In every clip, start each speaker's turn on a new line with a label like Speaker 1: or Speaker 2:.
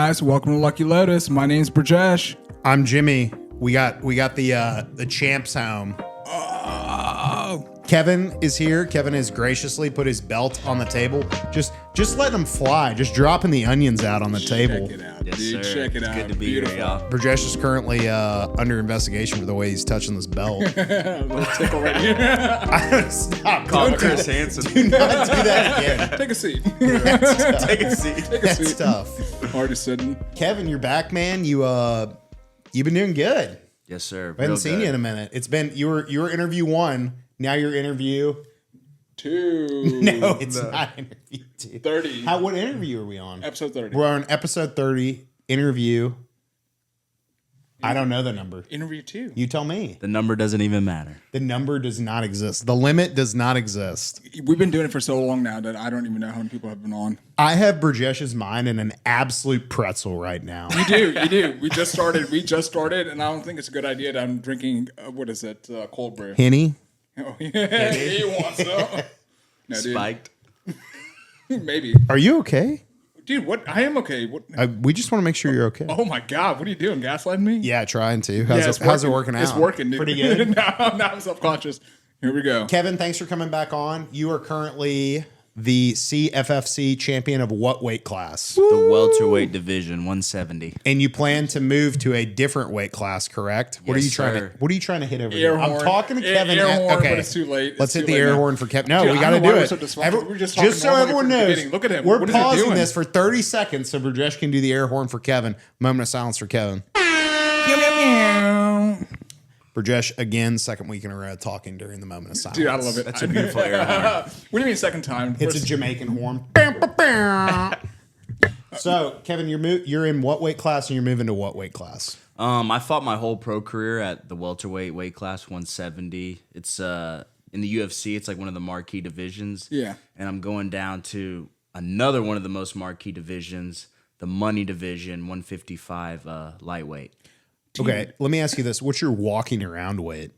Speaker 1: Guys, welcome to Lucky Lotus. My name's Brajesh.
Speaker 2: I'm Jimmy. We got the champs home. Kevin is here. Kevin has graciously put his belt on the table. Just letting him fly. Just dropping the onions out on the table.
Speaker 1: Check it out,
Speaker 3: Yes,
Speaker 1: dude.
Speaker 3: sir.
Speaker 1: Check it
Speaker 3: It's
Speaker 1: out.
Speaker 3: good to be
Speaker 1: Beautiful.
Speaker 3: here, y'all.
Speaker 2: Brajesh is currently under investigation for the way he's touching this belt.
Speaker 1: A little tickle right here.
Speaker 2: Stop.
Speaker 3: Call
Speaker 2: Don't do
Speaker 3: Chris
Speaker 2: that.
Speaker 3: Hansen.
Speaker 2: Do not do that again.
Speaker 1: Take a seat.
Speaker 3: Take a seat.
Speaker 1: Take a
Speaker 2: That's
Speaker 1: seat.
Speaker 2: tough.
Speaker 1: Already sitting.
Speaker 2: Kevin, you're back, man. You've been doing good.
Speaker 3: Yes, sir.
Speaker 2: I haven't seen you in a minute. It's been you were interview 1. Now you're interview.
Speaker 1: 2.
Speaker 2: No, it's not interview 2.
Speaker 1: 30.
Speaker 2: What interview are we on?
Speaker 1: Episode 30.
Speaker 2: We're on episode 30, interview. I don't know the number.
Speaker 1: Interview 2.
Speaker 2: You tell me.
Speaker 3: The number doesn't even matter.
Speaker 2: The number does not exist. The limit does not exist.
Speaker 1: We've been doing it for so long now that I don't even know how many people have been on.
Speaker 2: I have Brajesh's mind in an absolute pretzel right now.
Speaker 1: You do. We just started, and I don't think it's a good idea that I'm drinking, cold brew.
Speaker 2: Henny?
Speaker 1: Oh, yeah. He wants some. No, dude.
Speaker 3: Spiked.
Speaker 1: Maybe.
Speaker 2: Are you okay?
Speaker 1: Dude, what? I am okay. What?
Speaker 2: We just want to make sure you're okay.
Speaker 1: Oh, my God. What are you doing? Gaslighting me?
Speaker 2: Yeah, trying to.
Speaker 1: Yeah,
Speaker 2: How's it working out?
Speaker 1: It's working, dude.
Speaker 2: Pretty good.
Speaker 1: now I'm self-conscious. Here we go.
Speaker 2: Kevin, thanks for coming back on. You are currently the CFFC champion of what weight class?
Speaker 3: The welterweight division, 170.
Speaker 2: And you plan to move to a different weight class, correct? What are
Speaker 3: Yes,
Speaker 2: you trying
Speaker 3: sir.
Speaker 2: to What are you trying to hit over
Speaker 1: Air
Speaker 2: here? I'm
Speaker 1: horn.
Speaker 2: talking to Kevin.
Speaker 1: Air horn,
Speaker 2: okay,
Speaker 1: but it's too late.
Speaker 2: Let's
Speaker 1: It's
Speaker 2: hit
Speaker 1: too
Speaker 2: the
Speaker 1: late
Speaker 2: air
Speaker 1: now.
Speaker 2: horn for Kevin. No,
Speaker 1: Dude,
Speaker 2: we
Speaker 1: I
Speaker 2: got to
Speaker 1: don't know
Speaker 2: do
Speaker 1: why
Speaker 2: it.
Speaker 1: we're so dysfunctional. We're just talking
Speaker 2: so
Speaker 1: normally
Speaker 2: everyone
Speaker 1: from the
Speaker 2: knows,
Speaker 1: beginning. Look at him.
Speaker 2: We're
Speaker 1: What is he
Speaker 2: pausing
Speaker 1: doing?
Speaker 2: this for 30 seconds so Brajesh can do the air horn for Kevin. Moment of silence for Kevin. Brajesh, again, second week in a row, talking during the moment of silence.
Speaker 1: Dude, I love it.
Speaker 3: That's a beautiful air horn.
Speaker 1: What do you mean second time?
Speaker 2: It's
Speaker 1: First-
Speaker 2: a Jamaican horn. So, Kevin, you're in what weight class and you're moving to what weight class?
Speaker 3: I fought my whole pro career at the welterweight weight class, 170. It's in the UFC. It's like one of the marquee divisions.
Speaker 1: Yeah.
Speaker 3: And I'm going down to another one of the most marquee divisions, the money division, 155 lightweight.
Speaker 2: Okay, let me ask you this. What's your walking around weight?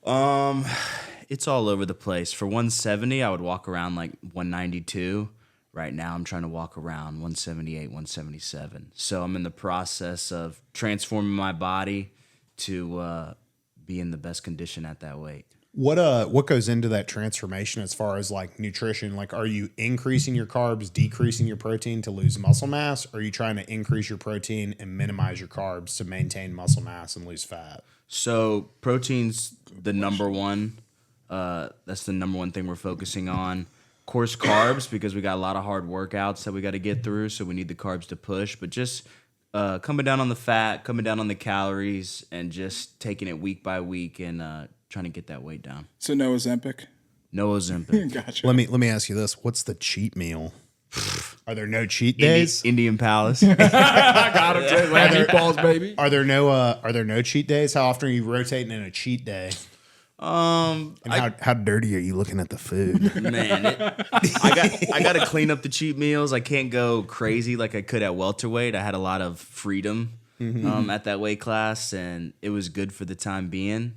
Speaker 3: It's all over the place. For 170, I would walk around like 192. Right now, I'm trying to walk around 178, 177. So I'm in the process of transforming my body to be in the best condition at that weight.
Speaker 2: What goes into that transformation as far as like nutrition? Like, are you increasing your carbs, decreasing your protein to lose muscle mass? Or are you trying to increase your protein and minimize your carbs to maintain muscle mass and lose fat?
Speaker 3: So protein's the number one. That's the number one thing we're focusing on. Of course, carbs, because we got a lot of hard workouts that we got to get through, so we need the carbs to push. But just coming down on the fat, coming down on the calories, and just taking it week by week and trying to get that weight down.
Speaker 1: So no Ozempic?
Speaker 3: No Ozempic.
Speaker 1: Gotcha.
Speaker 2: Let me ask you this. What's the cheat meal? Are there no cheat days?
Speaker 3: Indian Palace.
Speaker 1: I got him. Lamb meatballs, baby.
Speaker 2: Are there no cheat days? How often are you rotating in a cheat day? And how dirty are you looking at the food?
Speaker 3: Man, I got to clean up the cheat meals. I can't go crazy like I could at welterweight. I had a lot of freedom at that weight class, and it was good for the time being.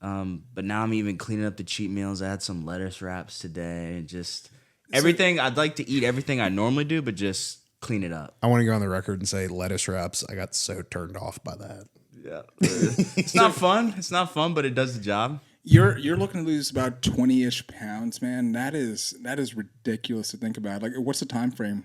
Speaker 3: But now I'm even cleaning up the cheat meals. I had some lettuce wraps today, and just everything. I'd like to eat everything I normally do, but just clean it up.
Speaker 2: I want to go on the record and say lettuce wraps. I got so turned off by that.
Speaker 3: Yeah, it's not fun. It's not fun, but it does the job.
Speaker 1: You're looking to lose about 20-ish pounds, man. That is ridiculous to think about. Like, what's the time frame?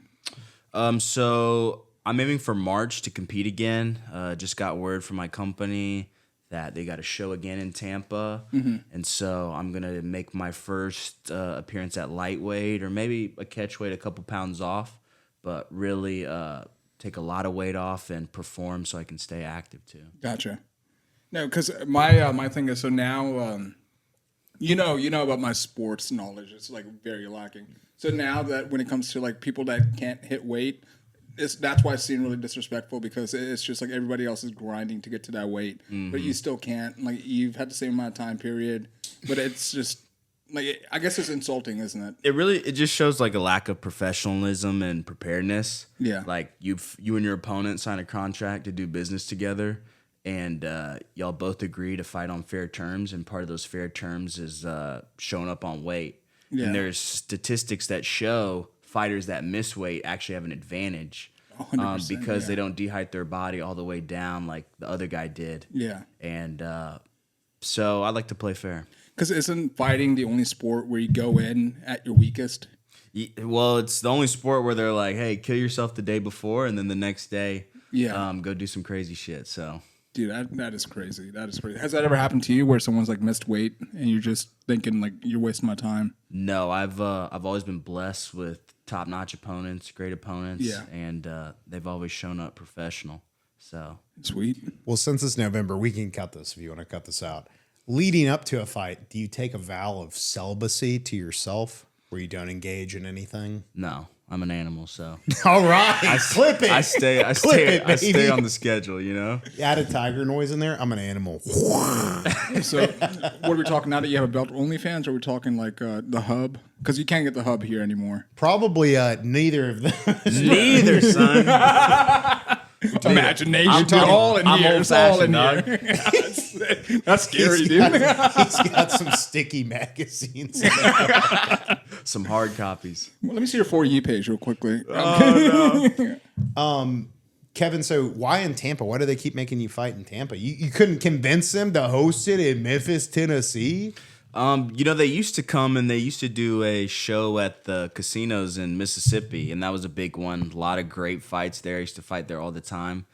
Speaker 3: So I'm aiming for March to compete again. Just got word from my company that they got a show again in Tampa. And so I'm going to make my first appearance at lightweight, or maybe a catch weight a couple pounds off, but really take a lot of weight off and perform so I can stay active too.
Speaker 1: Gotcha. No, because my thing is, so now, you know about my sports knowledge. It's like very lacking. So now that when it comes to like people that can't hit weight, that's why it's seen really disrespectful, because it's just like everybody else is grinding to get to that weight, but you still can't. Like, you've had the same amount of time period, but it's just like, I guess it's insulting, isn't it?
Speaker 3: It just shows like a lack of professionalism and preparedness.
Speaker 1: Yeah.
Speaker 3: Like you and your opponent sign a contract to do business together, and y'all both agree to fight on fair terms, and part of those fair terms is showing up on weight.
Speaker 1: Yeah.
Speaker 3: And there's statistics that show fighters that miss weight actually have an advantage
Speaker 1: 100%,
Speaker 3: because
Speaker 1: yeah.
Speaker 3: they don't dehydrate their body all the way down like the other guy did.
Speaker 1: Yeah.
Speaker 3: And so I like to play fair.
Speaker 1: Because isn't fighting the only sport where you go in at your weakest?
Speaker 3: Well, it's the only sport where they're like, hey, kill yourself the day before, and then the next day, go do some crazy shit. So,
Speaker 1: dude, that is crazy. That is crazy. Has that ever happened to you where someone's like missed weight and you're just thinking like you're wasting my time?
Speaker 3: No, I've always been blessed with top-notch opponents, great opponents, and they've always shown up professional. So
Speaker 1: sweet.
Speaker 2: Well, since it's November, we can cut this if you want to cut this out. Leading up to a fight, do you take a vow of celibacy to yourself where you don't engage in anything?
Speaker 3: No, I'm an animal, so.
Speaker 2: All right, clip it.
Speaker 3: I stay on the schedule, you know?
Speaker 2: Add a tiger noise in there. I'm an animal.
Speaker 1: So what are we talking now that you have a belt OnlyFans, or are we talking like the hub? Because you can't get the hub here anymore.
Speaker 2: Probably neither of them.
Speaker 3: Neither, son.
Speaker 1: Imagination. You're all in here. It's all in
Speaker 3: dog.
Speaker 1: here. That's scary, dude.
Speaker 2: He's got some sticky magazines.
Speaker 3: Some hard copies.
Speaker 1: Well, let me see your 4U page real quickly.
Speaker 2: Kevin, so why in Tampa? Why do they keep making you fight in Tampa? You couldn't convince them to host it in Memphis, Tennessee?
Speaker 3: They used to come and they used to do a show at the casinos in Mississippi, and that was a big one. A lot of great fights there. I used to fight there all the time.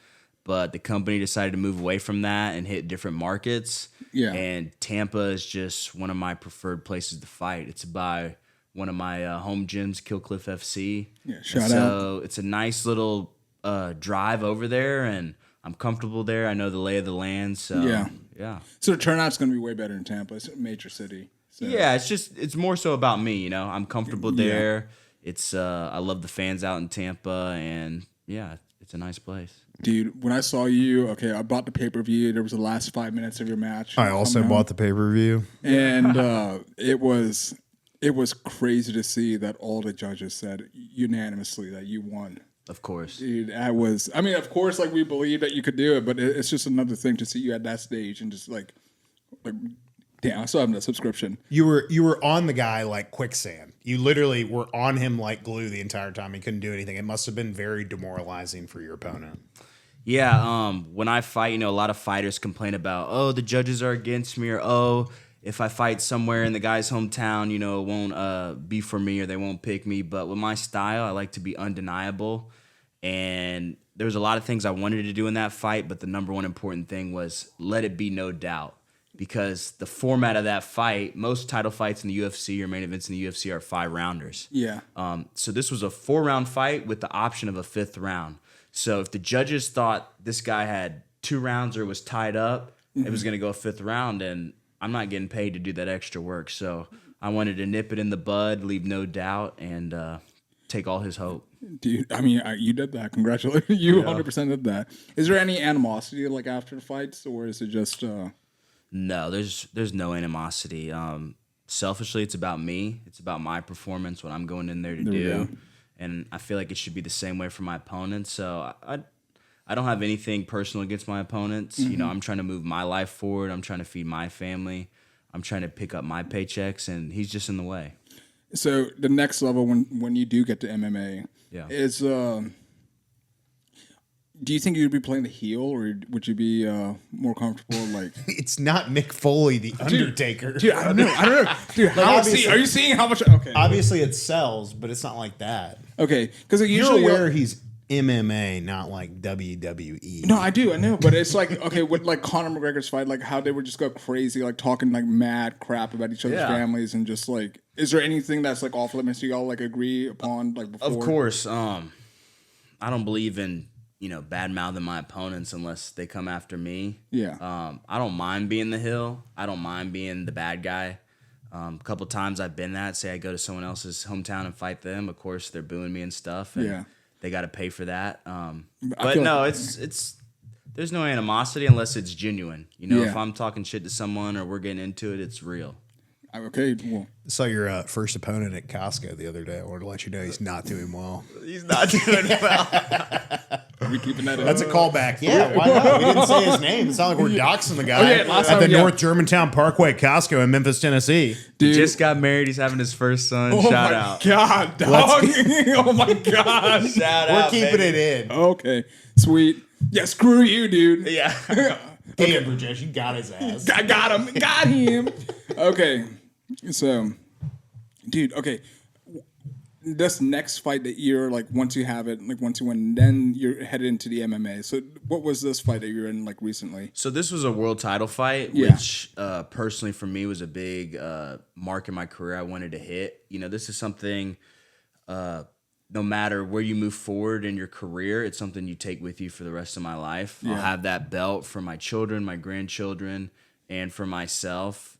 Speaker 3: But the company decided to move away from that and hit different markets.
Speaker 1: Yeah.
Speaker 3: And Tampa is just one of my preferred places to fight. It's by one of my home gyms, Kill Cliff FC.
Speaker 1: Yeah, shout out.
Speaker 3: So it's a nice little drive over there, and I'm comfortable there. I know the lay of the land. So yeah.
Speaker 1: So the turnout's going to be way better in Tampa. It's a major city. So.
Speaker 3: Yeah, it's more so about me, you know. I'm comfortable there. It's I love the fans out in Tampa, and yeah, it's a nice place.
Speaker 1: Dude, when I saw you, I bought the pay-per-view. There was the last 5 minutes of your match.
Speaker 2: I also bought the pay-per-view.
Speaker 1: And it was crazy to see that all the judges said unanimously that you won.
Speaker 3: Of course.
Speaker 1: Dude, of course, like, we believe that you could do it, but it's just another thing to see you at that stage and just like damn, I still have that subscription.
Speaker 2: You were on the guy like quicksand. You literally were on him like glue the entire time. He couldn't do anything. It must have been very demoralizing for your opponent.
Speaker 3: Yeah, when I fight, a lot of fighters complain about, the judges are against me, or, if I fight somewhere in the guy's hometown, it won't be for me, or they won't pick me. But with my style, I like to be undeniable. And there was a lot of things I wanted to do in that fight, but the number one important thing was let it be no doubt. Because the format of that fight, most title fights in the UFC or main events in the UFC are 5-rounders.
Speaker 1: Yeah.
Speaker 3: So this was a 4-round fight with the option of a 5th round. So if the judges thought this guy had 2 rounds or was tied up, it was going to go a 5th round, and I'm not getting paid to do that extra work. So I wanted to nip it in the bud, leave no doubt, and take all his hope.
Speaker 1: Dude, you did that. Congratulations. You 100% did that. Is there any animosity like after the fights, or is it just...
Speaker 3: No, there's no animosity. Selfishly, it's about me. It's about my performance, what I'm going in there to do. And I feel like it should be the same way for my opponents. So I don't have anything personal against my opponents. I'm trying to move my life forward. I'm trying to feed my family. I'm trying to pick up my paychecks, and he's just in the way.
Speaker 1: So the next level when you do get to MMA is... Do you think you'd be playing the heel, or would you be more comfortable? Like,
Speaker 2: it's not Mick Foley, the Undertaker.
Speaker 1: Dude, I don't know. Dude, are you seeing how much? Okay,
Speaker 2: obviously it sells, but it's not like that.
Speaker 1: Okay, because
Speaker 2: You're aware he's MMA, not like WWE.
Speaker 1: No, I know, but it's like with like Conor McGregor's fight, like how they would just go crazy, like talking like mad crap about each other's families, and just like, is there anything that's like off limits you all like agree upon like before?
Speaker 3: Of course, I don't believe in bad mouthing my opponents unless they come after me.
Speaker 1: Yeah.
Speaker 3: I don't mind being the heel. I don't mind being the bad guy. A couple times I've been that. Say I go to someone else's hometown and fight them. Of course, they're booing me and stuff. And they got to pay for that. But no, it's there's no animosity unless it's genuine. If I'm talking shit to someone or we're getting into it, it's real.
Speaker 1: Okay, well.
Speaker 2: Saw your first opponent at Costco the other day. I wanted to let you know he's not doing well.
Speaker 3: He's not doing well.
Speaker 1: Are we keeping that in?
Speaker 2: That's a callback. Yeah, why not? We didn't say his name. It's not like we're doxing the guy
Speaker 1: last
Speaker 2: at
Speaker 1: time,
Speaker 2: the North Germantown Parkway Costco in Memphis, Tennessee.
Speaker 1: Dude.
Speaker 3: He just got married. He's having his first son.
Speaker 1: Oh
Speaker 3: Shout
Speaker 1: my
Speaker 3: out.
Speaker 1: God, dog. Oh my God.
Speaker 3: Shout
Speaker 2: We're
Speaker 3: out.
Speaker 2: keeping
Speaker 3: baby.
Speaker 2: it in.
Speaker 1: Okay, sweet. Yeah, screw you, dude.
Speaker 3: Yeah.
Speaker 2: Damn, Rajesh, you got his ass.
Speaker 1: I got him. Got him. Okay. So, dude, okay. This next fight that you're like, once you have it, like once you win, then you're headed into the MMA. So, what was this fight that you're in like recently?
Speaker 3: So this was a world title fight,
Speaker 1: Yeah.
Speaker 3: which personally for me was a big mark in my career I wanted to hit. You know, this is something, no matter where you move forward in your career, it's something you take with you for the rest of my life.
Speaker 1: Yeah.
Speaker 3: I'll have that belt for my children, my grandchildren, and for myself,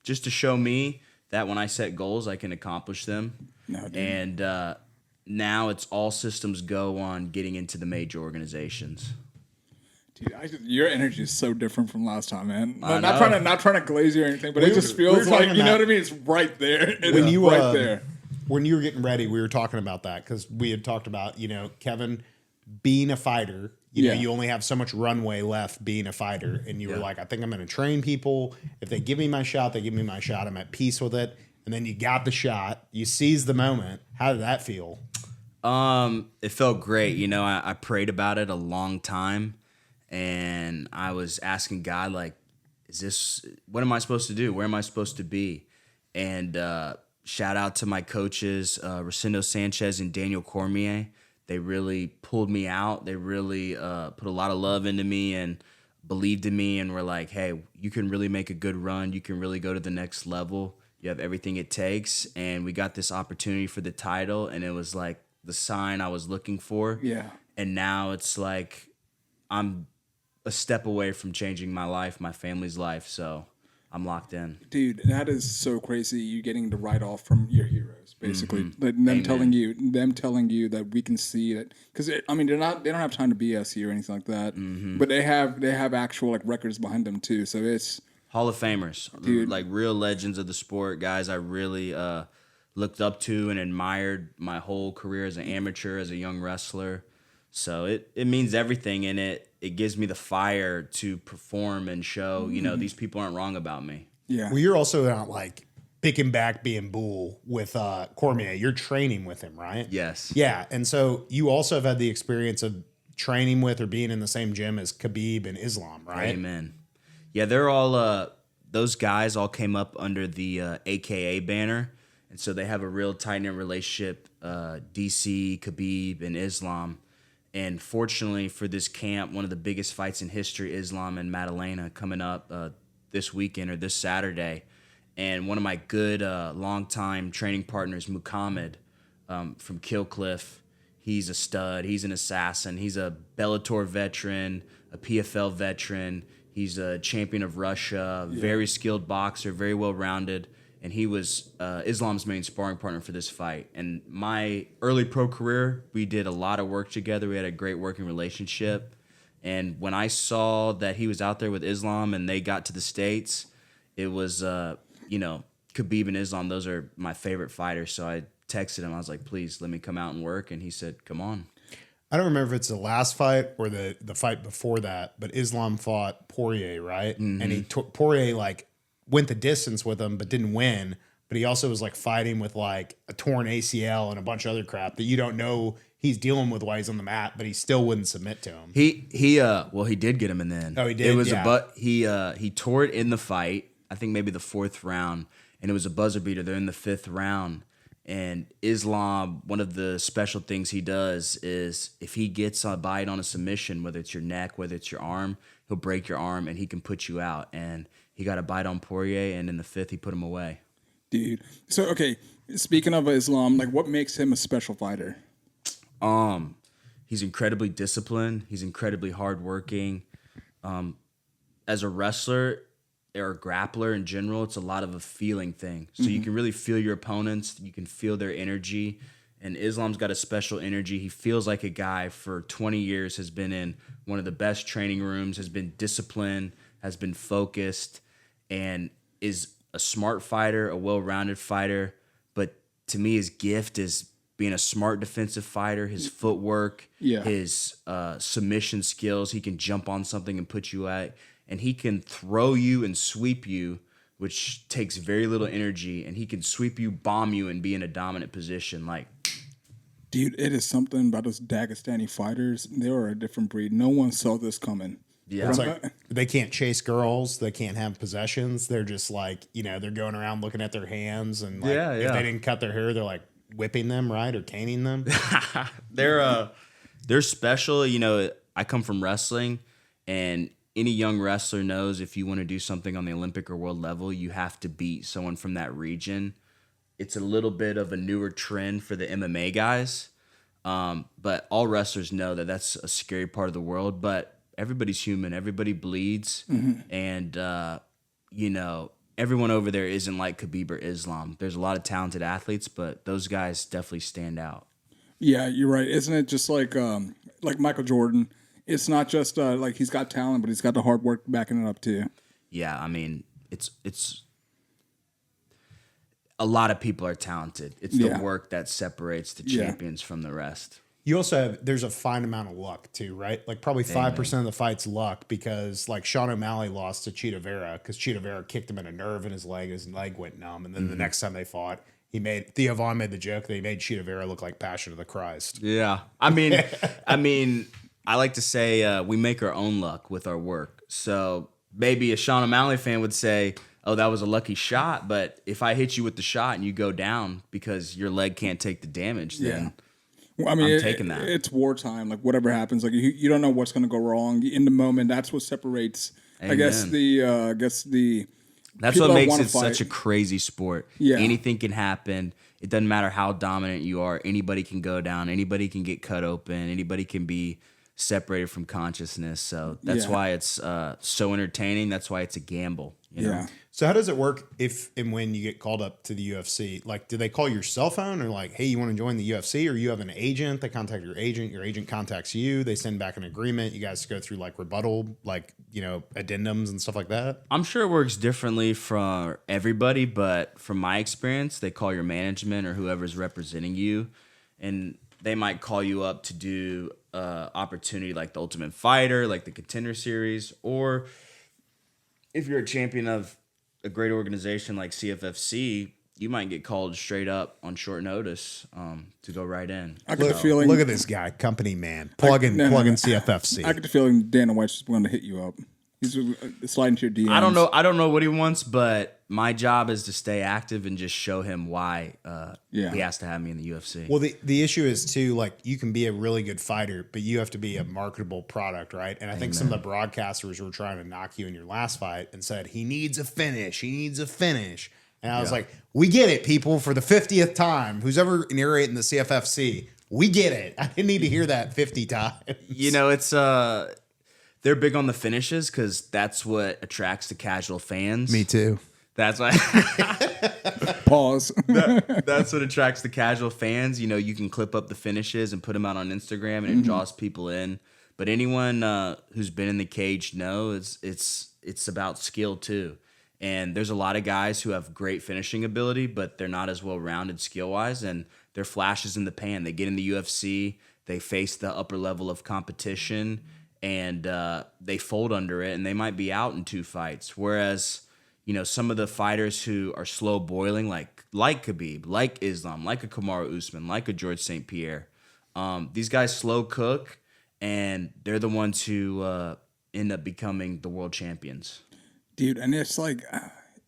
Speaker 3: just to show me that when I set goals, I can accomplish them.
Speaker 1: No, dude.
Speaker 3: And now it's all systems go on getting into the major organizations.
Speaker 1: Dude, your energy is so different from last time, man.
Speaker 3: I
Speaker 1: Not trying to glaze you or anything, but it just
Speaker 2: we were
Speaker 1: feels like,
Speaker 2: talking
Speaker 1: you know
Speaker 2: about-
Speaker 1: what I mean? It's right there. It
Speaker 2: When
Speaker 1: is
Speaker 2: you,
Speaker 1: right there.
Speaker 2: When you were getting ready, we were talking about that because we had talked about, Kevin being a fighter. You know,
Speaker 1: Yeah.
Speaker 2: you only have so much runway left being a fighter. And you were like, I think I'm going to train people. If they give me my shot, they give me my shot. I'm at peace with it. And then you got the shot. You seized the moment. How did that feel?
Speaker 3: It felt great. You know, I prayed about it a long time, and I was asking God, like, what am I supposed to do? Where am I supposed to be? And shout out to my coaches, Rosendo Sanchez and Daniel Cormier. They really pulled me out. They really put a lot of love into me and believed in me and were like, hey, you can really make a good run. You can really go to the next level. You have everything it takes. And we got this opportunity for the title, and it was like the sign I was looking for.
Speaker 1: Yeah.
Speaker 3: And now it's like I'm a step away from changing my life, my family's life. So I'm locked in.
Speaker 1: Dude, that is so crazy. You getting the write off from your heroes, basically. Like them
Speaker 3: Amen.
Speaker 1: telling you that we can see it. Because I mean, they don't have time to BS you or anything like that. But they have actual like records behind them too. So it's
Speaker 3: Hall of Famers,
Speaker 1: Dude.
Speaker 3: like real legends of the sport, guys I really looked up to and admired my whole career as an amateur, as a young wrestler. So it means everything, and it gives me the fire to perform and show, these people aren't wrong about me.
Speaker 1: yeah.
Speaker 2: Well, you're also not like picking back being bull with Cormier. You're training with him, right?
Speaker 3: Yes.
Speaker 2: Yeah. And so you also have had the experience of training with or being in the same gym as Khabib and Islam, right?
Speaker 3: Amen. Yeah, they're all those guys all came up under the AKA banner, and so they have a real tight-knit relationship. DC, Khabib, and Islam. And fortunately for this camp, one of the biggest fights in history, Islam and Madalena, coming up this weekend or this Saturday. And one of my good longtime training partners, Muhammad from Killcliff, he's a stud. He's an assassin. He's a Bellator veteran, a PFL veteran. He's a champion of Russia, very skilled boxer, very well-rounded. And he was Islam's main sparring partner for this fight. And my early pro career, we did a lot of work together. We had a great working relationship. And when I saw that he was out there with Islam and they got to the States, it was, Khabib and Islam, those are my favorite fighters. So I texted him. I was like, please, let me come out and work. And he said, come on.
Speaker 2: I don't remember if it's the last fight or the fight before that, but Islam fought Poirier, right?
Speaker 3: Mm-hmm.
Speaker 2: And Poirier like went the distance with him, but didn't win. But he also was like fighting with like a torn ACL and a bunch of other crap that you don't know he's dealing with while he's on the mat, but he still wouldn't submit to him.
Speaker 3: He did get him in the end.
Speaker 2: Oh, he did?
Speaker 3: It was
Speaker 2: Yeah.
Speaker 3: he tore it in the fight. I think maybe the fourth round, and it was a buzzer beater. They're in the fifth round. And Islam, one of the special things he does is if he gets a bite on a submission, whether it's your neck, whether it's your arm, he'll break your arm and he can put you out. And he got a bite on Poirier, and in the fifth, he put him away.
Speaker 1: Dude. So, okay, speaking of Islam, like what makes him a special fighter?
Speaker 3: He's incredibly disciplined. He's incredibly hardworking. As a wrestler or a grappler in general, it's a lot of a feeling thing. So you can really feel your opponents. You can feel their energy. And Islam's got a special energy. He feels like a guy for 20 years has been in one of the best training rooms, has been disciplined, has been focused, and is a smart fighter, a well-rounded fighter. But to me, his gift is being a smart defensive fighter, his footwork, his submission skills. He can jump on something and put you out, and he can throw you and sweep you, which takes very little energy, and he can sweep you, bomb you, and be in a dominant position. Like,
Speaker 1: dude, it is something about those Dagestani fighters. They are a different breed. No one saw this coming.
Speaker 3: Yeah.
Speaker 2: It's like they can't chase girls. They can't have possessions. They're just like, they're going around looking at their hands. And like, if they didn't cut their hair, they're like whipping them, right? Or caning them.
Speaker 3: They're special. I come from wrestling, and any young wrestler knows if you want to do something on the Olympic or world level, you have to beat someone from that region. It's a little bit of a newer trend for the MMA guys. But all wrestlers know that that's a scary part of the world. But everybody's human. Everybody bleeds. And, everyone over there isn't like Khabib or Islam. There's a lot of talented athletes, but those guys definitely stand out. Yeah,
Speaker 1: you're right. Isn't it just like Michael Jordan? It's not just like he's got talent, but he's got the hard work backing it up too.
Speaker 3: Yeah, I mean, it's a lot of people are talented. It's the work that separates the champions from the rest.
Speaker 2: You also there's a fine amount of luck too, right? Like probably 5% of the fight's luck because like Sean O'Malley lost to Cheetah Vera because Cheetah Vera kicked him in a nerve in his leg went numb. And then the next time they fought, Theo Vaughn made the joke that he made Cheetah Vera look like Passion of the Christ.
Speaker 3: Yeah. I mean, I like to say we make our own luck with our work. So maybe a Sean O'Malley fan would say, oh, that was a lucky shot. But if I hit you with the shot and you go down because your leg can't take the damage, then
Speaker 1: well, I mean,
Speaker 3: I'm taking that.
Speaker 1: It's wartime. Like whatever happens, like you don't know what's going to go wrong in the moment. That's what separates.
Speaker 3: Amen.
Speaker 1: I guess the.
Speaker 3: That's what makes it such a crazy sport. Yeah. Anything can happen. It doesn't matter how dominant you are. Anybody can go down. Anybody can get cut open. Anybody can be separated from consciousness. So that's why it's so entertaining. That's why it's a gamble. You know?
Speaker 2: So how does it work if and when you get called up to the UFC? Like, do they call your cell phone or like, hey, you want to join the UFC? Or you have an agent? They contact your agent contacts you. They send back an agreement. You guys go through like rebuttal, like, addendums and stuff like that?
Speaker 3: I'm sure it works differently for everybody, but from my experience, they call your management or whoever's representing you, and they might call you up to do opportunity like the Ultimate Fighter, like the Contender Series, or if you're a champion of a great organization like CFFC, you might get called straight up on short notice to go right in.
Speaker 1: I get the feeling.
Speaker 2: Look at this guy, company man, plugging CFFC.
Speaker 1: I get the feeling Dana White's just going to hit you up. He's sliding to your DMs.
Speaker 3: I don't know what he wants, but my job is to stay active and just show him why he has to have me in the UFC.
Speaker 2: Well, the issue is too, like, you can be a really good fighter, but you have to be a marketable product, right? And I think some of the broadcasters were trying to knock you in your last fight and said, he needs a finish. And I was like, we get it, people, for the 50th time. Who's ever narrating the CFFC, we get it. I didn't need to hear that 50 times.
Speaker 3: It's they're big on the finishes because that's what attracts the casual fans.
Speaker 2: Me too.
Speaker 3: That's why.
Speaker 1: Pause.
Speaker 3: That's what attracts the casual fans. You can clip up the finishes and put them out on Instagram, and it draws people in. But anyone who's been in the cage knows it's about skill too. And there's a lot of guys who have great finishing ability, but they're not as well rounded skill wise, and they're flashes in the pan. They get in the UFC, they face the upper level of competition, and they fold under it, and they might be out in 2 fights. Whereas, some of the fighters who are slow boiling, like Khabib, like Islam, like a Kamaru Usman, like a George St. Pierre, these guys slow cook, and they're the ones who end up becoming the world champions.
Speaker 1: Dude, and it's like,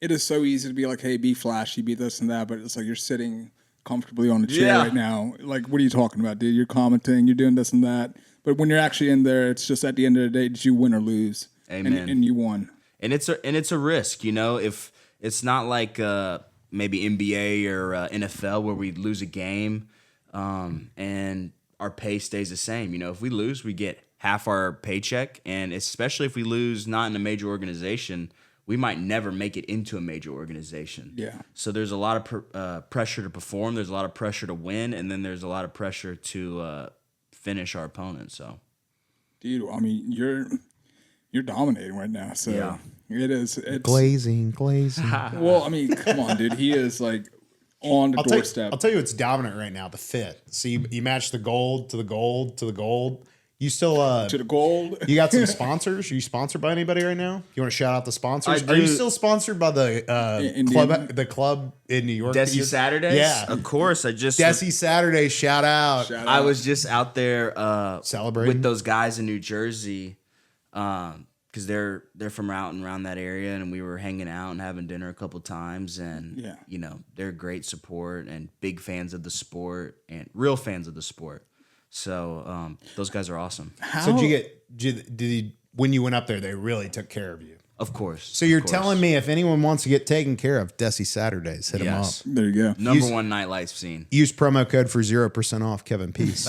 Speaker 1: it is so easy to be like, hey, be flashy, be this and that, but it's like you're sitting comfortably on a chair right now. Like, what are you talking about, dude? You're commenting, you're doing this and that. But when you're actually in there, it's just at the end of the day, did you win or lose?
Speaker 3: Amen.
Speaker 1: And you won.
Speaker 3: And it's a risk, if it's not like maybe NBA or NFL where we lose a game and our pay stays the same. If we lose, we get half our paycheck, and especially if we lose not in a major organization, we might never make it into a major organization. Yeah. So there's a lot of pressure to perform. There's a lot of pressure to win, and then there's a lot of pressure to finish our opponent. So,
Speaker 1: dude, I mean, you're dominating right now. So it is. It's
Speaker 2: glazing.
Speaker 1: Well, I mean, come on, dude. He is like on the doorstep.
Speaker 2: I'll tell you what's dominant right now, the fit. So you match the gold to the gold to the gold. You still
Speaker 1: to the gold.
Speaker 2: You got some sponsors? Are you sponsored by anybody right now? You want to shout out the sponsors?
Speaker 3: I
Speaker 2: Are you
Speaker 3: do.
Speaker 2: still sponsored by the club in New York?
Speaker 3: Desi Saturdays?
Speaker 2: Yeah.
Speaker 3: Of course.
Speaker 2: Desi Saturdays, shout out.
Speaker 3: I was just out there
Speaker 2: Celebrating
Speaker 3: with those guys in New Jersey because they're from out and around that area, and we were hanging out and having dinner a couple times, and you know, they're great support and big fans of the sport and real fans of the sport. So those guys are awesome.
Speaker 2: So when you went up there, they really took care of you?
Speaker 3: Of course.
Speaker 2: So you're telling me if anyone wants to get taken care of, Desi Saturdays, hit them up.
Speaker 1: There you go.
Speaker 3: Number one nightlife scene.
Speaker 2: Use promo code for 0% off, Kevin Pease.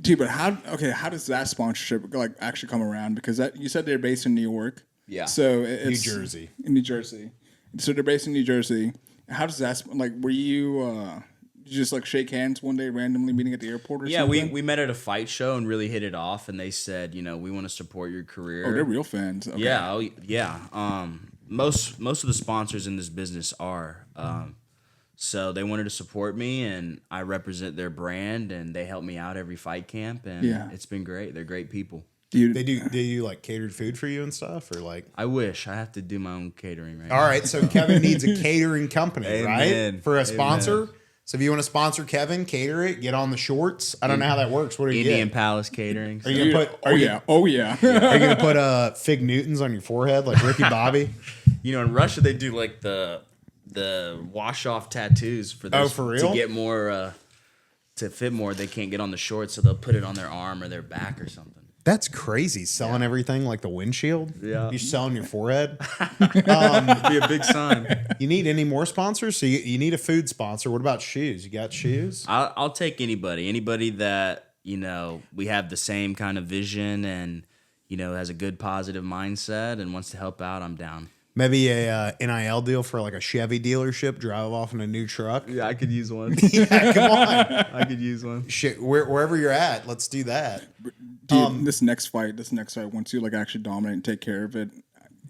Speaker 1: Dude, but how does that sponsorship like actually come around? Because you said they're based in New York.
Speaker 3: Yeah.
Speaker 1: So it's
Speaker 2: New Jersey.
Speaker 1: In New Jersey. So they're based in New Jersey. How does that like? Were you just like shake hands one day randomly meeting at the airport or something?
Speaker 3: Yeah, we met at a fight show and really hit it off, and they said, you know, we want to support your career.
Speaker 1: Oh, they're real fans. Okay.
Speaker 3: Yeah. Most of the sponsors in this business are. So they wanted to support me, and I represent their brand, and they help me out every fight camp, and it's been great. They're great people.
Speaker 1: Dude,
Speaker 2: They do like catered food for you and stuff, or like?
Speaker 3: I wish I have to do my own catering right now.
Speaker 2: All right, so Kevin needs a catering company,
Speaker 3: Amen.
Speaker 2: right? For a sponsor.
Speaker 3: Amen.
Speaker 2: So if you want to sponsor Kevin, cater it, get on the shorts. I don't know how that works. What are you
Speaker 3: Indian
Speaker 2: get?
Speaker 3: Palace Catering.
Speaker 2: Are you gonna put?
Speaker 1: oh yeah.
Speaker 2: Are you gonna put Fig Newtons on your forehead like Ricky Bobby?
Speaker 3: You know, in Russia they do like the wash off tattoos for those,
Speaker 2: for real?
Speaker 3: to get more to fit more. They can't get on the shorts, so they'll put it on their arm or their back or something.
Speaker 2: That's crazy. Selling everything like the windshield.
Speaker 3: Yeah.
Speaker 2: You selling your forehead.
Speaker 3: It'd be a big sign.
Speaker 2: You need any more sponsors? So you need a food sponsor. What about shoes? You got shoes?
Speaker 3: I'll take anybody that, you know, we have the same kind of vision and, you know, has a good positive mindset and wants to help out. I'm down.
Speaker 2: Maybe a NIL deal for like a Chevy dealership. Drive off in a new truck.
Speaker 3: Yeah, I could use one.
Speaker 2: Yeah, come on.
Speaker 3: I could use one.
Speaker 2: Shit, wherever you're at, let's do that.
Speaker 1: Dude, this next fight, once you like actually dominate and take care of it,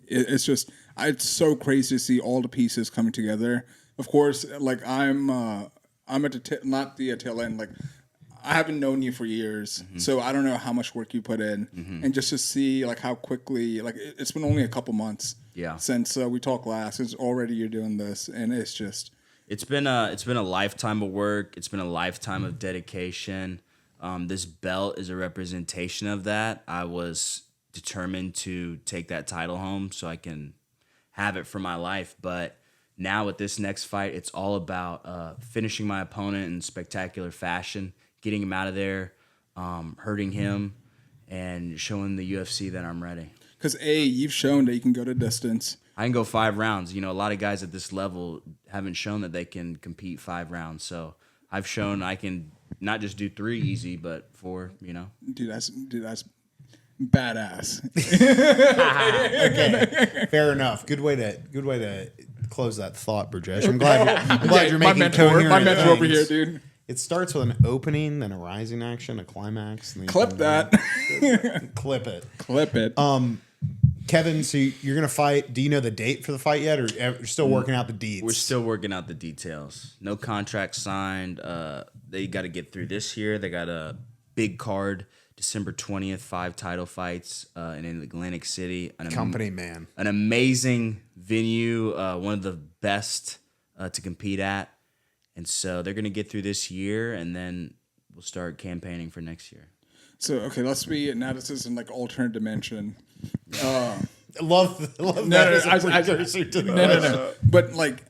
Speaker 1: it's just it's so crazy to see all the pieces coming together. Of course, like I'm at the not the tail end. Like I haven't known you for years, so I don't know how much work you put in, and just to see like how quickly, like it's been only a couple months, since we talked last. It's already you're doing this, and it's just
Speaker 3: it's been a lifetime of work. It's been a lifetime of dedication. This belt is a representation of that. I was determined to take that title home so I can have it for my life. But now with this next fight, it's all about finishing my opponent in spectacular fashion, getting him out of there, hurting him, and showing the UFC that I'm ready.
Speaker 1: because you've shown that you can go the distance.
Speaker 3: I can go 5 rounds. You know, a lot of guys at this level haven't shown that they can compete 5 rounds. So I've shown I can not just do 3 easy, but 4, you know.
Speaker 1: Dude, that's badass.
Speaker 2: Okay, fair enough. Good way to close that thought, Brajesh. I'm glad you're making coherent
Speaker 1: my mentor over here,
Speaker 2: things.
Speaker 1: dude.
Speaker 2: It starts with an opening, then a rising action, a climax. And then
Speaker 1: Clip that.
Speaker 2: Clip it.
Speaker 1: Clip it.
Speaker 2: Kevin, so you're going to fight. Do you know the date for the fight yet, or you're still working out the deets?
Speaker 3: We're still working out the details. No contract signed. They got to get through this year. They got a big card, December 20th, 5 title fights in Atlantic City.
Speaker 2: Company man.
Speaker 3: An amazing venue, one of the best to compete at. And so they're going to get through this year, and then we'll start campaigning for next year.
Speaker 1: So, okay, let's be, now this is in like alternate dimension.
Speaker 2: Love that.
Speaker 1: No. But like,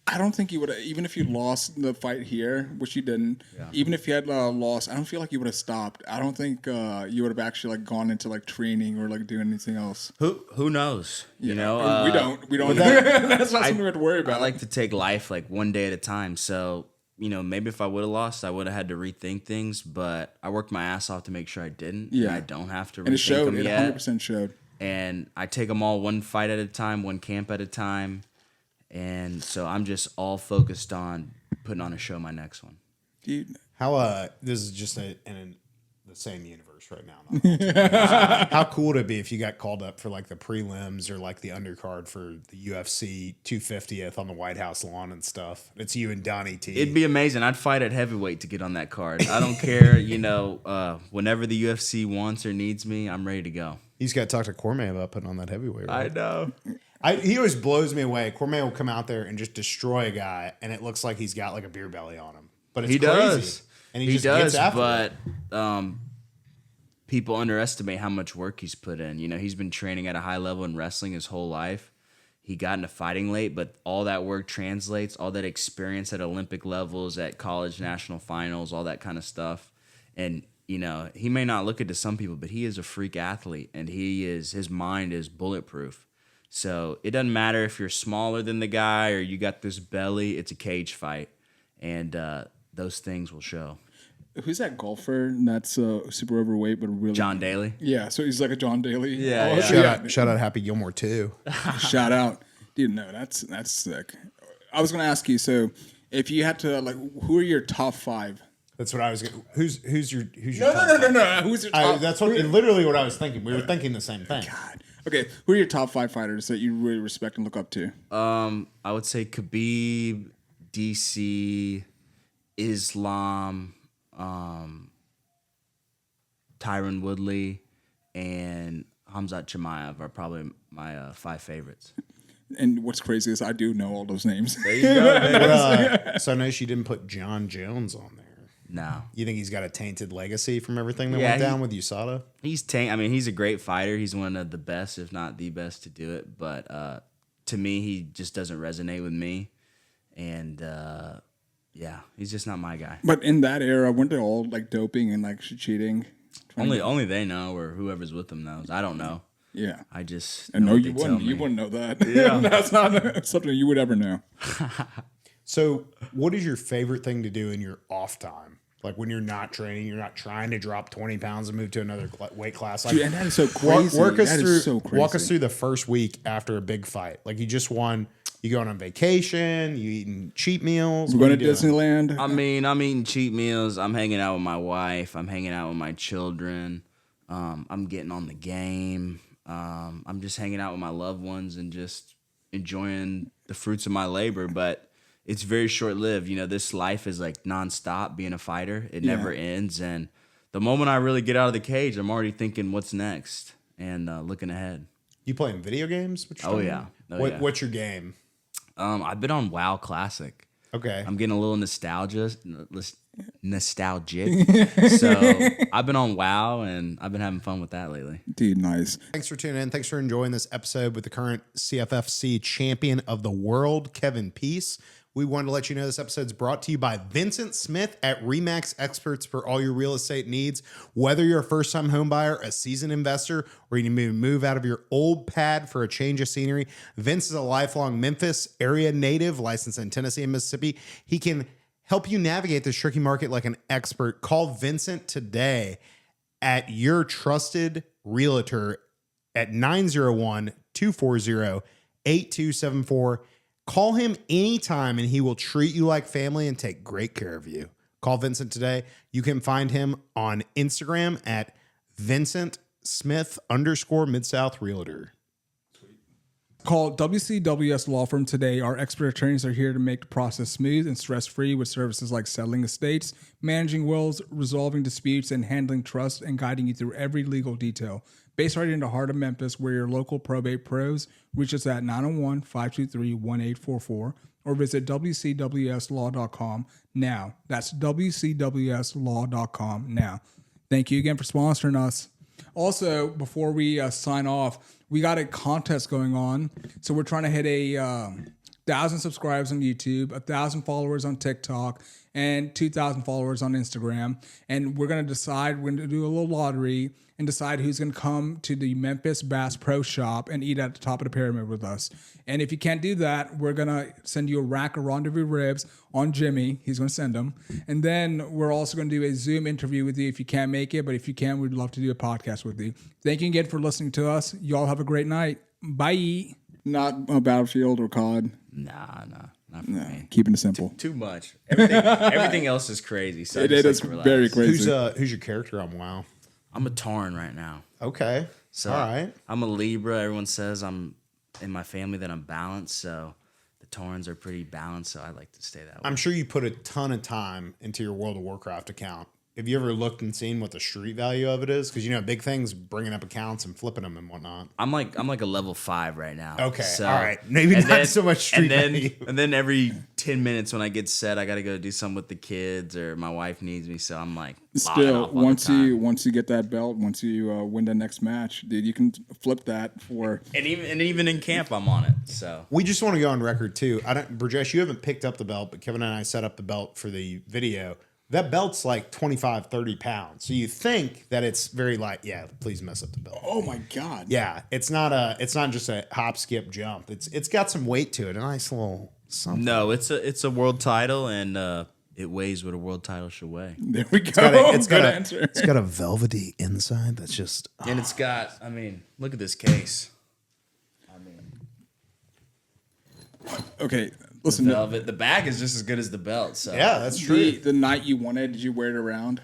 Speaker 1: I don't think you would have, even if you lost the fight here, which you didn't, even if you had lost, I don't feel like you would have stopped. I don't think you would have actually like gone into like training or like doing anything else.
Speaker 3: Who knows? You know,
Speaker 1: we don't. That's not something we have to worry about.
Speaker 3: I like to take life like one day at a time. So, you know, maybe if I would have lost, I would have had to rethink things. But I worked my ass off to make sure I didn't.
Speaker 1: Yeah,
Speaker 3: and I don't have to.
Speaker 1: And it
Speaker 3: rethink
Speaker 1: showed.
Speaker 3: them
Speaker 1: It
Speaker 3: yet.
Speaker 1: 100% showed.
Speaker 3: And I take them all one fight at a time, one camp at a time. And so I'm just all focused on putting on a show my next one.
Speaker 1: Dude.
Speaker 2: How this is just the the same universe right now. Not alternate. How cool would it be if you got called up for like the prelims or like the undercard for the UFC 250th on the White House lawn and stuff? It's you and Donnie T.
Speaker 3: It'd be amazing. I'd fight at heavyweight to get on that card. I don't care. Whenever the UFC wants or needs me, I'm ready to go.
Speaker 2: He's got to talk to Cormier about putting on that heavyweight. Right?
Speaker 3: I know.
Speaker 2: He always blows me away. Cormier will come out there and just destroy a guy, and it looks like he's got like a beer belly on him. But it's
Speaker 3: He
Speaker 2: crazy.
Speaker 3: does.
Speaker 2: And he just gets after it.
Speaker 3: But people underestimate how much work he's put in. You know, he's been training at a high level in wrestling his whole life. He got into fighting late, but all that work translates, all that experience at Olympic levels, at college national finals, all that kind of stuff. And, you know, he may not look it to some people, but he is a freak athlete, and his mind is bulletproof. So it doesn't matter if you're smaller than the guy or you got this belly, it's a cage fight. And those things will show.
Speaker 1: Who's that golfer that's super overweight but really
Speaker 3: John Daly.
Speaker 1: Yeah, so he's like a John Daly.
Speaker 3: Yeah,
Speaker 1: yeah.
Speaker 2: Shout out Happy Gilmore too.
Speaker 1: Shout out, dude. No, that's sick. I was gonna ask you. So, if you had to who are your top 5?
Speaker 2: That's what I was. Who's your
Speaker 1: No. Who's your top?
Speaker 2: That's literally what I was thinking. We were thinking the same thing.
Speaker 1: God. Okay, who are your top 5 fighters that you really respect and look up to?
Speaker 3: I would say Khabib, DC, Islam, Tyron Woodley, and Hamzat Chimaev are probably my 5 favorites.
Speaker 1: And what's crazy is I do know all those names.
Speaker 3: There you go.
Speaker 2: So I know she didn't put John Jones on there.
Speaker 3: No.
Speaker 2: You think he's got a tainted legacy from everything that went down with USADA?
Speaker 3: He's a great fighter. He's one of the best, if not the best, to do it. But to me, he just doesn't resonate with me. And he's just not my guy.
Speaker 1: But in that era, weren't they all doping and cheating?
Speaker 3: Only they know, or whoever's with them knows. I don't know.
Speaker 1: Yeah.
Speaker 3: I just
Speaker 1: And
Speaker 3: know
Speaker 1: no,
Speaker 3: what
Speaker 1: you
Speaker 3: they tell
Speaker 1: wouldn't. You
Speaker 3: me.
Speaker 1: wouldn't know that.
Speaker 3: Yeah.
Speaker 1: That's not something you would ever know.
Speaker 2: So, what is your favorite thing to do in your off time? Like when you're not training, you're not trying to drop 20 pounds and move to another weight class. Like,
Speaker 1: Dude, and that is so crazy.
Speaker 2: Walk us
Speaker 1: That
Speaker 2: through.
Speaker 1: is so crazy.
Speaker 2: Walk us through the first week after a big fight. Like you just won. You going on vacation? You eating cheap meals?
Speaker 1: We're going to Disneyland.
Speaker 3: I'm eating cheap meals. I'm hanging out with my wife. I'm hanging out with my children. I'm getting on the game. I'm just hanging out with my loved ones and just enjoying the fruits of my labor. But it's very short lived. You know, this life is like nonstop being a fighter. It never ends. And the moment I really get out of the cage, I'm already thinking what's next and looking ahead.
Speaker 2: You playing video games? What's your game?
Speaker 3: I've been on WoW Classic.
Speaker 2: Okay.
Speaker 3: I'm getting a little nostalgic. So I've been on WoW and I've been having fun with that lately.
Speaker 1: Dude, nice.
Speaker 2: Thanks for tuning in. Thanks for enjoying this episode with the current CFFC champion of the world, Kevin Pease. We wanted to let you know this episode is brought to you by Vincent Smith at RE/MAX Experts for all your real estate needs. Whether you're a first-time home buyer, a seasoned investor, or you need to move out of your old pad for a change of scenery, Vince is a lifelong Memphis area native, licensed in Tennessee and Mississippi. He can help you navigate this tricky market like an expert. Call Vincent today at your trusted realtor at 901-240-8274. Call him anytime and he will treat you like family and take great care of you. Call Vincent today. You can find him on Instagram at VincentSmith_Mid-South Realtor.
Speaker 1: Call WCWS Law Firm today. Our expert attorneys are here to make the process smooth and stress-free with services like settling estates, managing wills, resolving disputes, and handling trust and guiding you through every legal detail. Based right in the heart of Memphis, where your local probate pros. Reach us at 901-523-1844 or visit WCWSlaw.com now. That's WCWSlaw.com now. Thank you again for sponsoring us. Also, before we sign off, we got a contest going on. So we're trying to hit 1,000 subscribers on YouTube, 1,000 followers on TikTok, and 2,000 followers on Instagram. And we're going to do a little lottery and decide who's going to come to the Memphis Bass Pro Shop and eat at the top of the pyramid with us. And if you can't do that, we're going to send you a rack of rendezvous ribs on Jimmy. He's going to send them. And then we're also going to do a Zoom interview with you if you can't make it. But if you can, we'd love to do a podcast with you. Thank you again for listening to us. Y'all have a great night. Bye. Not a Battlefield or COD.
Speaker 3: Nah, Not for me.
Speaker 1: Keeping it simple.
Speaker 3: Too much. Everything else is crazy. So
Speaker 1: It is very crazy.
Speaker 2: Who's your character on WoW?
Speaker 3: I'm a Tauren right now.
Speaker 2: Okay.
Speaker 3: So
Speaker 2: all right.
Speaker 3: I'm a Libra. Everyone says I'm in my family that I'm balanced. So the Taurens are pretty balanced. So I like to stay that way.
Speaker 2: I'm sure you put a ton of time into your World of Warcraft account. Have you ever looked and seen what the street value of it is? Because big things bringing up accounts and flipping them and whatnot.
Speaker 3: I'm like a level 5 right now.
Speaker 2: Okay,
Speaker 3: so,
Speaker 2: all right. Maybe not so much street value.
Speaker 3: And then every 10 minutes when I get set, I got to go do something with the kids or my wife needs me. So I'm like,
Speaker 1: still once you get that belt, once you win the next match, dude, you can flip that for.
Speaker 3: And even in camp, I'm on it. So
Speaker 2: we just want to go on record too. Burjesh, you haven't picked up the belt, but Kevin and I set up the belt for the video. That belt's like 25, 30 pounds. So you think that it's very light. Yeah, please mess up the belt.
Speaker 1: Oh my God.
Speaker 2: Yeah, it's not just a hop, skip, jump. It's got some weight to it. A nice little something.
Speaker 3: No, it's a world title, and it weighs what a world title should weigh.
Speaker 1: There we go.
Speaker 2: It's got a velvety inside that's just.
Speaker 3: And it's got. I mean, look at this case.
Speaker 1: Okay. Listen,
Speaker 3: the bag is just as good as the belt. So
Speaker 2: yeah, that's true.
Speaker 1: The night you won it, did you wear it around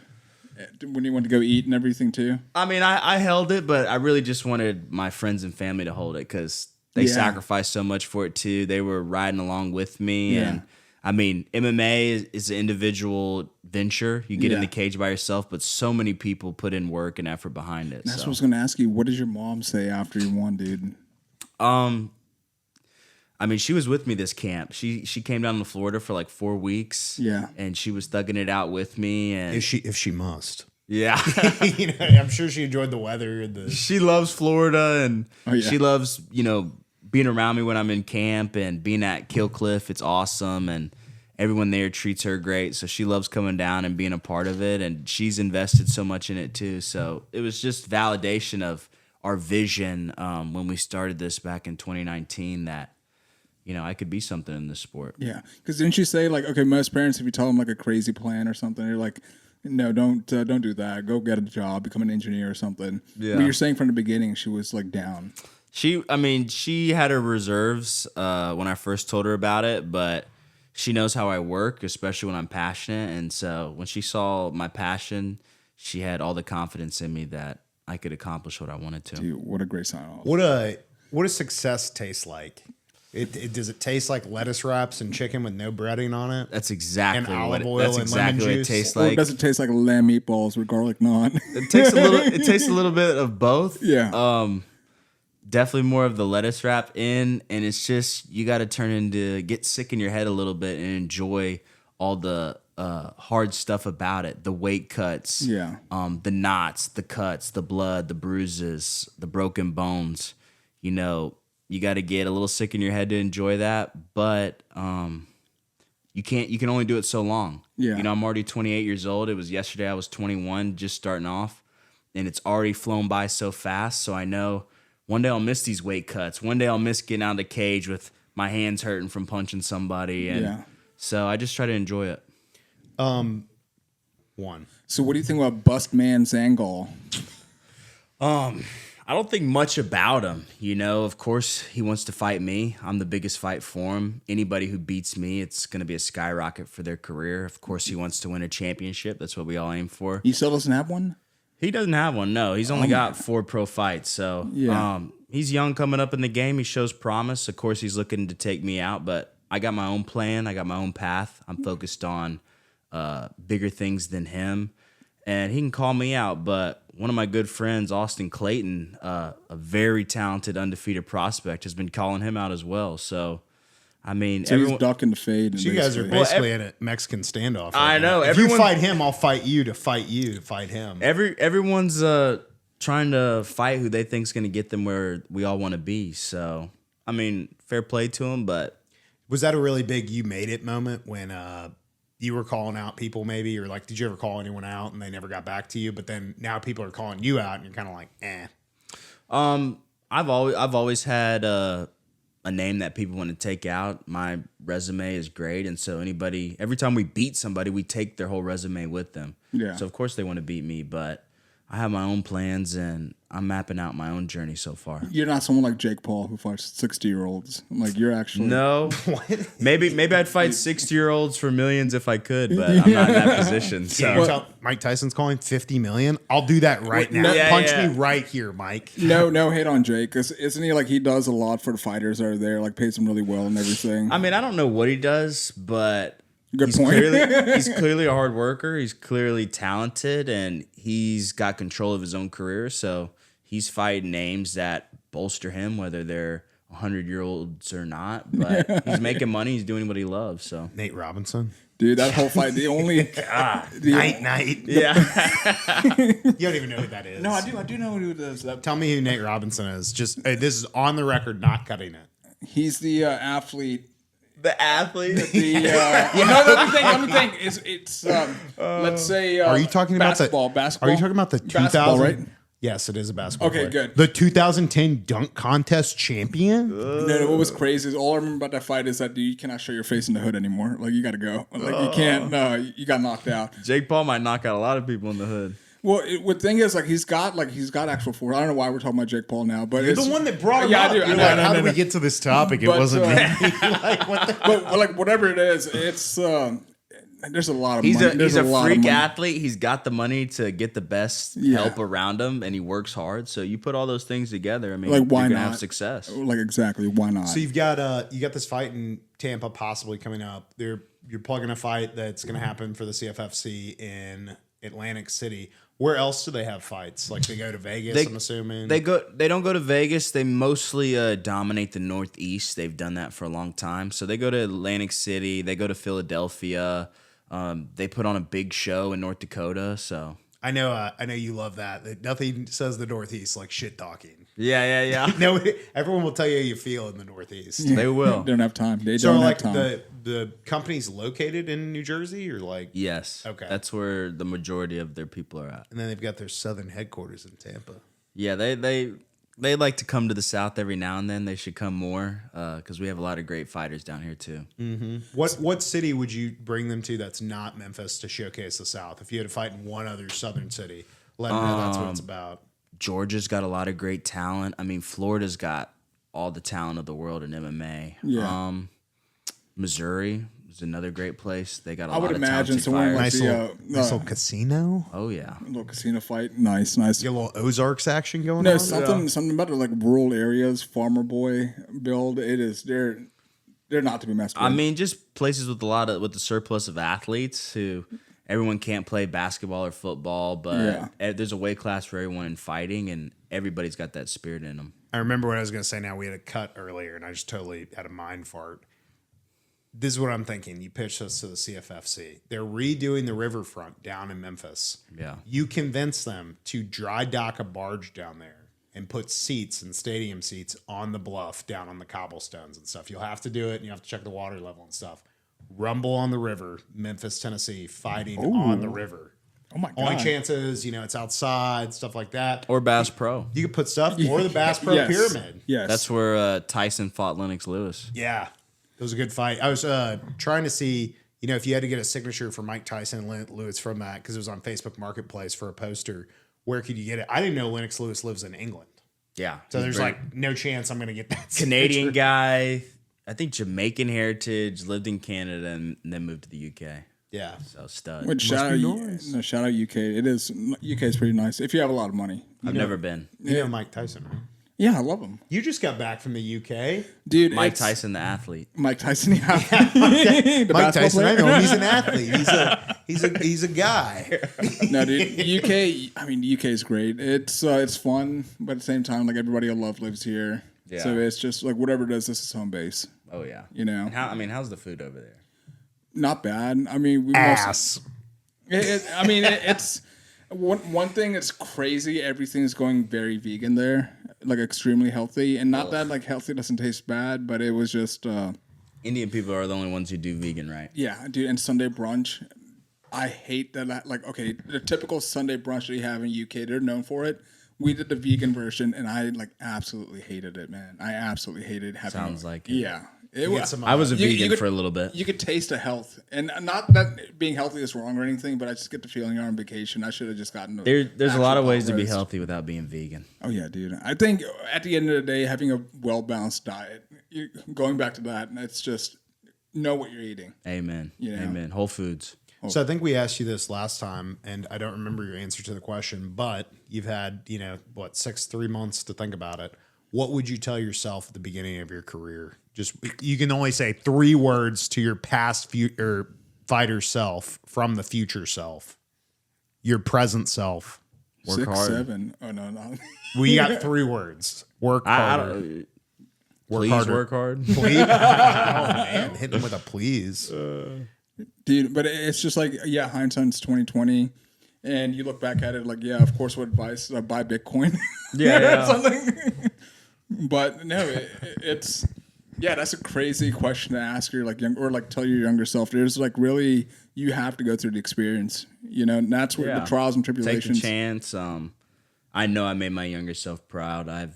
Speaker 1: when you went to go eat and everything too?
Speaker 3: I mean, I held it, but I really just wanted my friends and family to hold it because they sacrificed so much for it too. They were riding along with me, and I mean, MMA is an individual venture. You get in the cage by yourself, but so many people put in work and effort behind it.
Speaker 1: That's what I was going to ask you. What did your mom say after you won, dude?
Speaker 3: I mean, she was with me this camp. She came down to Florida for like 4 weeks.
Speaker 1: Yeah.
Speaker 3: And she was thugging it out with me. And
Speaker 2: if she must.
Speaker 3: Yeah.
Speaker 2: I'm sure she enjoyed the weather.
Speaker 3: She loves Florida, and she loves, being around me when I'm in camp and being at Kill Cliff. It's awesome. And everyone there treats her great. So she loves coming down and being a part of it. And she's invested so much in it too. So it was just validation of our vision when we started this back in 2019 that, I could be something in this sport.
Speaker 1: Yeah. Because didn't you say, like, okay, most parents, if you tell them, like, a crazy plan or something, they're like, no, don't do that. Go get a job, become an engineer or something. Yeah. But you're saying from the beginning she was, like, down. She
Speaker 3: had her reserves when I first told her about it, but she knows how I work, especially when I'm passionate. And so when she saw my passion, she had all the confidence in me that I could accomplish what I wanted to.
Speaker 1: Dude, what a great sign-off.
Speaker 2: What does success taste like? Does it taste like lettuce wraps and chicken with no breading on it?
Speaker 3: That's exactly
Speaker 2: and
Speaker 3: what
Speaker 2: olive oil and lemon juice?
Speaker 3: It tastes
Speaker 1: Or
Speaker 3: like.
Speaker 1: does it taste like lamb meatballs with garlic naan?
Speaker 3: It tastes a little bit of both.
Speaker 1: Yeah.
Speaker 3: Definitely more of the lettuce wrap and it's just you got to get sick in your head a little bit and enjoy all the hard stuff about it. The weight cuts. The knots, the cuts, the blood, the bruises, the broken bones. You got to get a little sick in your head to enjoy that, but you can only do it so long.
Speaker 1: Yeah.
Speaker 3: I'm already 28 years old. It was yesterday I was 21, just starting off, and it's already flown by so fast. So I know one day I'll miss these weight cuts. One day I'll miss getting out of the cage with my hands hurting from punching somebody. And so I just try to enjoy it.
Speaker 1: So what do you think about Bust Man Zangal?
Speaker 3: I don't think much about him. Of course, he wants to fight me. I'm the biggest fight for him. Anybody who beats me, it's going to be a skyrocket for their career. Of course, he wants to win a championship. That's what we all aim for.
Speaker 1: He still doesn't have one?
Speaker 3: He doesn't have one, no. He's only got 4 pro fights. So he's young coming up in the game. He shows promise. Of course, he's looking to take me out, but I got my own plan. I got my own path. I'm focused on bigger things than him. And he can call me out, but one of my good friends, Austin Clayton, a very talented, undefeated prospect, has been calling him out as well. So,
Speaker 1: he's ducking the fade.
Speaker 2: So you guys are basically in a Mexican standoff.
Speaker 3: I know.
Speaker 2: If you fight him, I'll fight you to fight him.
Speaker 3: Everyone's trying to fight who they think is going to get them where we all want to be. So, fair play to him, but...
Speaker 2: Was that a really big you made it moment when... you were calling out people maybe, or like, did you ever call anyone out and they never got back to you? But then now people are calling you out and you're kind of like, eh.
Speaker 3: I've always had a name that people want to take out. My resume is great. And so every time we beat somebody, we take their whole resume with them.
Speaker 1: Yeah.
Speaker 3: So of course they want to beat me, but I have my own plans, and I'm mapping out my own journey so far.
Speaker 1: You're not someone like Jake Paul who fights 60-year-olds. Like you're actually
Speaker 3: No, maybe I'd fight 60-year-olds for millions if I could, but I'm not in that position. So
Speaker 2: Mike Tyson's calling 50 million. I'll do that right now.
Speaker 1: No,
Speaker 2: Punch me right here, Mike.
Speaker 1: No hate on Jake. 'Cause isn't he like he does a lot for the fighters that are there? Like pays them really well and everything.
Speaker 3: I mean, I don't know what he does, but
Speaker 1: Good
Speaker 3: he's
Speaker 1: point.
Speaker 3: he's clearly a hard worker. He's clearly talented, and he's got control of his own career. So he's fighting names that bolster him, whether they're 100-year-olds or not. But he's making money. He's doing what he loves. So
Speaker 2: Nate Robinson.
Speaker 1: Dude, that whole fight, the only
Speaker 2: Night.
Speaker 3: yeah,
Speaker 2: You don't even know who that is.
Speaker 1: No, I do know who it is.
Speaker 2: Tell me who Nate Robinson is. Just this is on the record, not cutting it.
Speaker 1: He's the athlete.
Speaker 3: the athlete.
Speaker 1: Let me think. It's let's say.
Speaker 2: Are you talking about
Speaker 1: basketball?
Speaker 2: Are you talking about the 2000?
Speaker 1: Basketball, right?
Speaker 2: Yes, it is a basketball.
Speaker 1: Okay,
Speaker 2: player.
Speaker 1: good.
Speaker 2: The 2010 dunk contest champion.
Speaker 1: No, what was crazy is all I remember about that fight is that dude, you cannot show your face in the hood anymore. Like you got to go. Like you can't. No, you got knocked out.
Speaker 3: Jake Paul might knock out a lot of people in the hood.
Speaker 1: Well, the thing is, like he's got actual force. I don't know why we're talking about Jake Paul now, but it's
Speaker 2: The one that brought him
Speaker 1: Yeah,
Speaker 2: up.
Speaker 1: I do.
Speaker 2: You're
Speaker 1: I know,
Speaker 2: like,
Speaker 1: no,
Speaker 2: how
Speaker 1: no,
Speaker 2: did we
Speaker 1: no.
Speaker 2: get to this topic? It
Speaker 1: But,
Speaker 2: wasn't me. Like, what the?
Speaker 1: but like whatever it is, it's there's a lot of
Speaker 3: He's
Speaker 1: money.
Speaker 3: he's a
Speaker 1: lot of
Speaker 3: freak
Speaker 1: money.
Speaker 3: athlete. He's got the money to get the best help around him, and he works hard. So you put all those things together. I mean,
Speaker 1: Like, why
Speaker 3: you're gonna
Speaker 1: not?
Speaker 3: have success.
Speaker 1: Like exactly, why not?
Speaker 2: So you got this fight in Tampa possibly coming up. You're plugging a fight that's going to happen for the CFFC in Atlantic City. Where else do they have fights? Like they go to Vegas, I'm assuming.
Speaker 3: They don't go to Vegas. They mostly dominate the Northeast. They've done that for a long time. So they go to Atlantic City. They go to Philadelphia. They put on a big show in North Dakota. So
Speaker 2: I know you love that. Nothing says the Northeast like shit talking.
Speaker 3: yeah.
Speaker 2: No, everyone will tell you how you feel in the Northeast.
Speaker 3: They will.
Speaker 1: They don't have time. They
Speaker 2: So
Speaker 1: don't
Speaker 2: like
Speaker 1: have time.
Speaker 2: the company's located in New Jersey, or like,
Speaker 3: Yes.
Speaker 2: Okay.
Speaker 3: That's where the majority of their people are at.
Speaker 2: and then they've got their southern headquarters in Tampa.
Speaker 3: Yeah, they like to come to the South every now and then. They should come more because we have a lot of great fighters down here too.
Speaker 2: What city would you bring them to that's not Memphis to showcase the South? If you had to fight in one other southern city, let them know that's what it's about.
Speaker 3: Georgia's got a lot of great talent. I mean, Florida's got all the talent of the world in MMA.
Speaker 1: Yeah.
Speaker 3: Missouri is another great place. They got a
Speaker 1: I
Speaker 3: lot
Speaker 1: would
Speaker 3: of
Speaker 1: imagine
Speaker 3: talented
Speaker 1: somewhere
Speaker 3: fighters.
Speaker 1: like
Speaker 2: Nice little casino.
Speaker 3: Oh yeah.
Speaker 1: little casino fight. Nice.
Speaker 2: Get a little Ozarks action going
Speaker 1: No,
Speaker 2: on.
Speaker 1: something about it, like rural areas, farmer boy build. It is they're not to be messed with.
Speaker 3: I mean, just places with with the surplus of athletes who everyone can't play basketball or football, but there's a weight class for everyone in fighting, and everybody's got that spirit in them.
Speaker 2: I remember what I was going to say now. We had a cut earlier, and I just totally had a mind fart. This is what I'm thinking. You pitched us to the CFFC. They're redoing the riverfront down in Memphis.
Speaker 3: Yeah.
Speaker 2: You convince them to dry dock a barge down there and put seats and stadium seats on the bluff down on the cobblestones and stuff. You'll have to do it, and you have to check the water level and stuff. Rumble on the river, Memphis, Tennessee, fighting on the river.
Speaker 1: oh my god.
Speaker 2: Only chances, it's outside, stuff like that.
Speaker 3: Or Bass Pro.
Speaker 2: You could put stuff, or the Bass Pro
Speaker 1: Yes.
Speaker 2: Pyramid.
Speaker 1: Yes.
Speaker 3: That's where Tyson fought Lennox Lewis.
Speaker 2: Yeah, it was a good fight. I was trying to see, if you had to get a signature for Mike Tyson and Lennox Lewis from that, because it was on Facebook Marketplace for a poster, where could you get it? I didn't know Lennox Lewis lives in England.
Speaker 3: Yeah.
Speaker 2: So there's no chance I'm going to get that
Speaker 3: Canadian
Speaker 2: signature.
Speaker 3: guy, I think Jamaican heritage, lived in Canada and then moved to the UK.
Speaker 2: Yeah.
Speaker 3: So stud.
Speaker 1: Which shout out, shout out UK. It is UK is pretty nice if you have a lot of money.
Speaker 3: I've never been.
Speaker 2: You know Mike Tyson, right?
Speaker 1: Yeah, I love him,
Speaker 2: You just got back from the UK.
Speaker 1: dude.
Speaker 3: Mike Tyson, the athlete.
Speaker 1: Mike Tyson, the
Speaker 2: Mike Tyson, I
Speaker 1: player.
Speaker 2: know him. He's an athlete. He's a guy.
Speaker 1: No, dude. UK. I mean, UK is great. It's fun, but at the same time, like everybody I love lives here.
Speaker 3: Yeah.
Speaker 1: So it's just like whatever it is, this is home base.
Speaker 3: Oh yeah.
Speaker 1: And
Speaker 3: how's the food over there?
Speaker 1: Not bad. I mean, we
Speaker 2: Ass.
Speaker 1: it's one thing. It's crazy. Everything's going very vegan there, like extremely healthy, and not that like healthy doesn't taste bad, but it was just
Speaker 3: Indian people are the only ones who do vegan, right?
Speaker 1: yeah, dude. And Sunday brunch, I hate that. Like, okay, the typical Sunday brunch that you have in UK, they're known for it. We did the vegan version, and I like absolutely hated it, man. I absolutely hated having.
Speaker 3: Sounds like it.
Speaker 1: Yeah,
Speaker 3: I was a
Speaker 1: You
Speaker 3: vegan
Speaker 1: could-
Speaker 3: for a little bit.
Speaker 1: You could taste the health, and not that being healthy is wrong or anything, but I just get the feeling you're on vacation. I should have just gotten.
Speaker 3: There's a lot of ways to be
Speaker 1: roast.
Speaker 3: healthy without being vegan.
Speaker 1: Oh yeah, dude. I think at the end of the day, having a well balanced diet, going back to that, it's just know what you're eating.
Speaker 3: Amen.
Speaker 1: You know?
Speaker 3: Amen. Whole Foods.
Speaker 2: So I think we asked you this last time, and I don't remember your answer to the question, but you've had, 3 months to think about it. What would you tell yourself at the beginning of your career? Just, you can only say 3 words to your past fighter self from the future self, your present self.
Speaker 3: Work
Speaker 1: 6,
Speaker 3: hard.
Speaker 1: 7. Oh no.
Speaker 2: We got 3 words. Work harder.
Speaker 3: Please
Speaker 2: harder.
Speaker 3: work hard.
Speaker 2: Please. Oh man, hit them with a please.
Speaker 1: Dude, but it's just like, yeah, hindsight's 2020, and you look back at it like, yeah, of course, what advice? Buy Bitcoin.
Speaker 3: Yeah.
Speaker 1: Something. But no, it's that's a crazy question to ask your tell your younger self. There's like really, you have to go through the experience, and that's where the trials and
Speaker 3: Take
Speaker 1: tribulations.
Speaker 3: the chance. I know I made my younger self proud. I've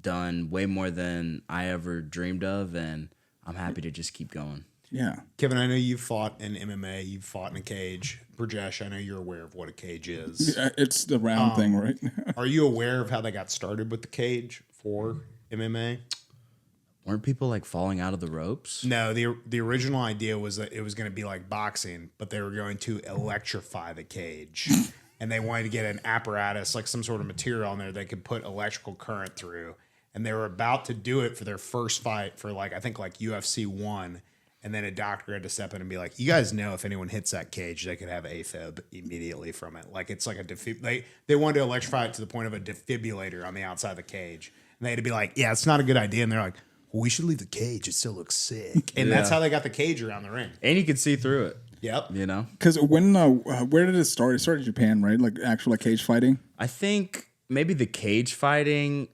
Speaker 3: done way more than I ever dreamed of, and I'm happy to just keep going.
Speaker 1: Yeah.
Speaker 2: Kevin, I know you've fought in MMA, you've fought in a cage. Brajesh, I know you're aware of what a cage is.
Speaker 1: It's the round thing, right?
Speaker 2: Are you aware of how they got started with the cage for MMA?
Speaker 3: Weren't people like falling out of the ropes?
Speaker 2: No, the original idea was that it was going to be like boxing, but they were going to electrify the cage. And they wanted to get an apparatus, like some sort of material on there they could put electrical current through. And they were about to do it for their first fight for I think UFC 1. And then a doctor had to step in and be like, you guys know if anyone hits that cage, they could have AFib immediately from it. Like it's like they wanted to electrify it to the point of a defibrillator on the outside of the cage. And they had to be like, yeah, it's not a good idea. And they're like, well, we should leave the cage. It still looks sick. And that's how they got the cage around the ring.
Speaker 3: And you could see through it.
Speaker 2: Yep.
Speaker 1: Because where did it start? It started in Japan, right? Like actual cage fighting.
Speaker 3: I think maybe the cage fighting,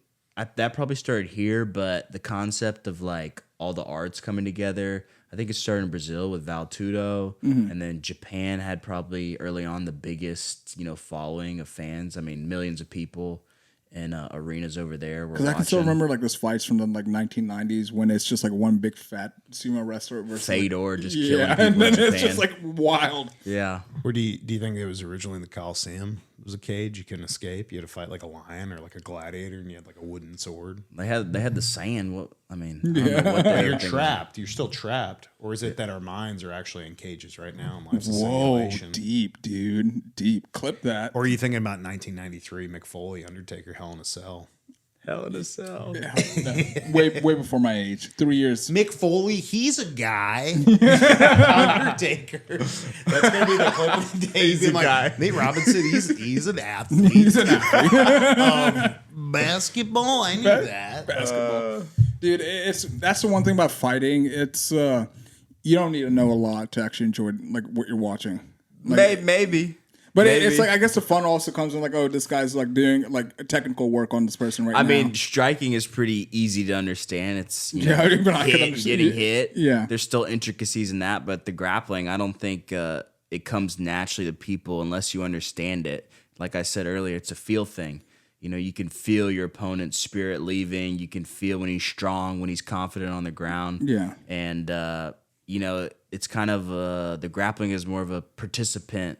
Speaker 3: that probably started here, but the concept of like all the arts coming together, I think it started in Brazil with Val Tudo, and then Japan had probably early on the biggest, following of fans. I mean, millions of people in arenas over there.
Speaker 1: Because I can still remember like those fights from the 1990s when it's just like one big fat sumo wrestler versus
Speaker 3: Fedor just killing people
Speaker 1: and then
Speaker 3: in Japan.
Speaker 1: it's just like wild.
Speaker 3: Yeah.
Speaker 2: Or do you think it was originally in the Coliseum? It was a cage you couldn't escape. You had to fight like a lion or like a gladiator, and you had like a wooden sword.
Speaker 3: They had the sand. What I mean, I don't know what they were
Speaker 2: You're
Speaker 3: thinking.
Speaker 2: trapped. You're still trapped, or is it that our minds are actually in cages right now? And life's a
Speaker 1: Whoa,
Speaker 2: simulation?
Speaker 1: deep, dude, deep. Clip that.
Speaker 2: Or are you thinking about 1993, McFoley, Undertaker, Hell in a Cell?
Speaker 3: Hell in a cell.
Speaker 1: way before my age. 3 years.
Speaker 2: Mick Foley, he's a guy. Undertaker. That's gonna be the clip of the day. He's
Speaker 3: a guy.
Speaker 2: Nate Robinson, he's an athlete.
Speaker 1: He's an athlete.
Speaker 2: Basketball, I knew that.
Speaker 1: Basketball. Dude, that's the one thing about fighting. It's you don't need to know a lot to actually enjoy like what you're watching. Like,
Speaker 3: Maybe.
Speaker 1: but
Speaker 3: maybe.
Speaker 1: it's like I guess the fun also comes in like, oh, this guy's like doing like technical work on this person right now.
Speaker 3: I mean, striking is pretty easy to understand. It's
Speaker 1: even I can understand
Speaker 3: getting
Speaker 1: it.
Speaker 3: hit.
Speaker 1: Yeah.
Speaker 3: There's still intricacies in that, but the grappling, I don't think it comes naturally to people unless you understand it. Like I said earlier, it's a feel thing. You can feel your opponent's spirit leaving. You can feel when he's strong, when he's confident on the ground.
Speaker 1: Yeah.
Speaker 3: And it's kind of the grappling is more of a participant.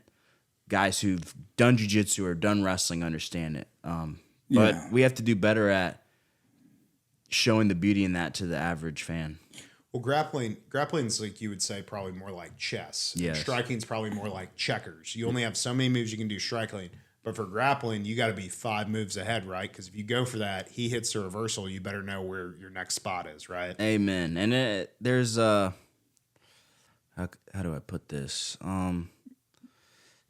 Speaker 3: Guys who've done jiu-jitsu or done wrestling understand it. But we have to do better at showing the beauty in that to the average fan.
Speaker 2: Well, grappling's like you would say probably more like chess.
Speaker 3: Yes.
Speaker 2: Striking's probably more like checkers. You only have so many moves you can do striking. But for grappling, you got to be 5 moves ahead, right? Because if you go for that, he hits the reversal, you better know where your next spot is, right?
Speaker 3: Amen. And there's how do I put this?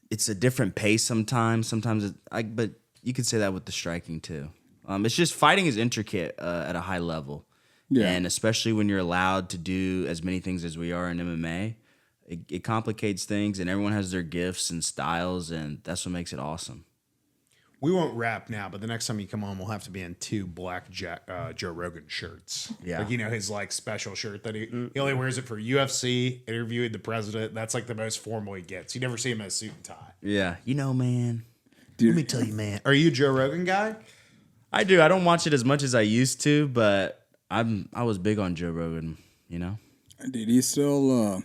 Speaker 3: It's a different pace sometimes. But you could say that with the striking too. It's just fighting is intricate at a high level.
Speaker 1: Yeah.
Speaker 3: And especially when you're allowed to do as many things as we are in MMA, it complicates things, and everyone has their gifts and styles, and that's what makes it awesome.
Speaker 2: We won't rap now, but the next time you come on, we'll have to be in 2 black Joe Rogan shirts.
Speaker 3: Yeah.
Speaker 2: Like, his like special shirt that he only wears it for UFC, interviewing the president. That's like the most formal he gets. You never see him in a suit and tie.
Speaker 3: Yeah. Man.
Speaker 2: Let me tell you, man. Are you a Joe Rogan guy?
Speaker 3: I do. I don't watch it as much as I used to, but I was big on Joe Rogan you know.
Speaker 1: Dude, he's still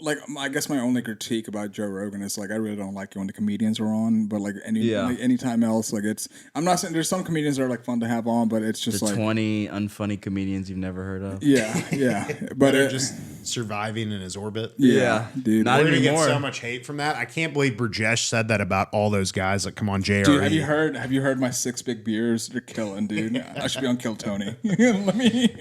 Speaker 1: like I guess my only critique about Joe Rogan is like I really don't like it when the comedians are on, but like anytime else, like it's I'm not saying there's some comedians that are like fun to have on, but it's just
Speaker 3: The
Speaker 1: like
Speaker 3: 20 unfunny comedians you've never heard of.
Speaker 1: yeah, but
Speaker 2: But they're just surviving in his orbit.
Speaker 1: yeah, dude.
Speaker 3: Not
Speaker 2: We're gonna get
Speaker 3: anymore.
Speaker 2: so much hate from that. I can't believe Burjesh said that about all those guys that come on JRE.
Speaker 1: Dude, have you heard my 6 big beers? They're killing, dude. I should be on Kill Tony. Let me.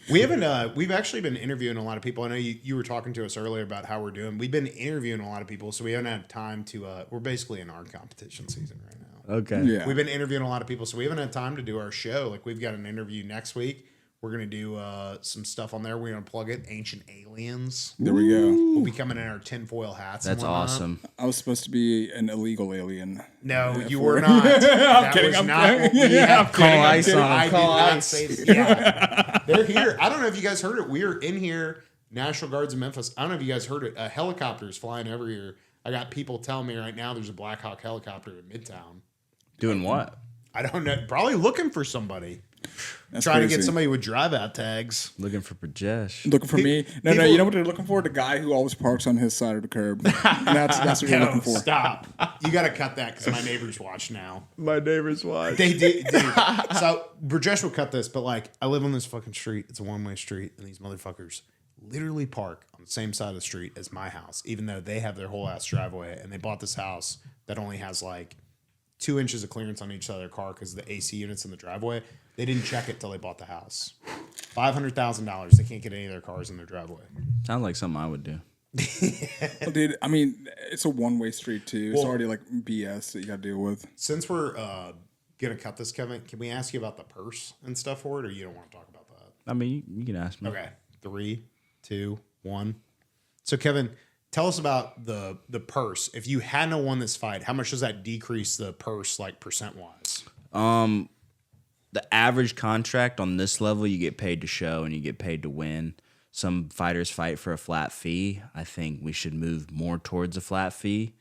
Speaker 2: We haven't. We've actually been interviewing a lot of people. I know you were talking to us earlier about how we're doing. We've been interviewing a lot of people, so we haven't had time to. We're basically in our competition season right now.
Speaker 3: Okay.
Speaker 1: Yeah.
Speaker 2: We've been interviewing a lot of people, so we haven't had time to do our show. Like we've got an interview next week. We're gonna do some stuff on there. We're gonna plug it. Ancient aliens.
Speaker 1: There we go.
Speaker 2: We'll be coming in our tinfoil hats.
Speaker 3: That's
Speaker 2: and whatnot.
Speaker 3: awesome.
Speaker 1: I was supposed to be an illegal alien.
Speaker 2: No, you were not. That
Speaker 1: kidding,
Speaker 2: was
Speaker 1: I'm
Speaker 2: not
Speaker 1: kidding.
Speaker 2: what we
Speaker 1: Yeah,
Speaker 2: have
Speaker 1: I'm
Speaker 3: Call
Speaker 1: kidding, I'm
Speaker 3: ice
Speaker 1: kidding.
Speaker 3: on
Speaker 2: I
Speaker 3: him.
Speaker 2: did
Speaker 3: Call
Speaker 2: not
Speaker 3: ice.
Speaker 2: say this. Yeah. They're here. I don't know if you guys heard it. We are in here, National Guards in Memphis. I don't know if you guys heard it. Helicopters flying over here. I got people telling me right now there's a Black Hawk helicopter in Midtown.
Speaker 3: Doing what?
Speaker 2: I don't know. Probably looking for somebody.
Speaker 1: That's
Speaker 2: Trying to
Speaker 1: crazy.
Speaker 2: get somebody with drive-out tags.
Speaker 3: Looking for Prajesh.
Speaker 1: Looking for me? No,
Speaker 2: people-
Speaker 1: you know what they're looking for? The guy who always parks on his side of the curb. That's what they're looking for.
Speaker 2: Stop. You got to cut that because my neighbors watch now.
Speaker 3: My neighbor's wife.
Speaker 2: They do. Dude. So Burjesh will cut this, but like I live on this fucking street. It's a one-way street, and these motherfuckers literally park on the same side of the street as my house, even though they have their whole ass driveway, and they bought this house that only has like 2 inches of clearance on each side of their car because the AC units in the driveway. They didn't check it till they bought the house. $500,000. They can't get any of their cars in their driveway.
Speaker 3: Sounds like something I would do.
Speaker 1: Well, dude, I mean, it's a one-way street too. It's
Speaker 2: Well-
Speaker 1: already like BS that you got to deal with.
Speaker 2: Since we're gonna cut this, Kevin, can we ask you about the purse and stuff for it, or you don't want to talk about that?
Speaker 3: I mean, you can ask me.
Speaker 2: Okay. 3, 2, 1. So Kevin, tell us about the purse. If you hadn't won this fight, how much does that decrease the purse like percent wise?
Speaker 3: The average contract on this level, you get paid to show and you get paid to win. Some fighters fight for a flat fee. I think we should move more towards a flat fee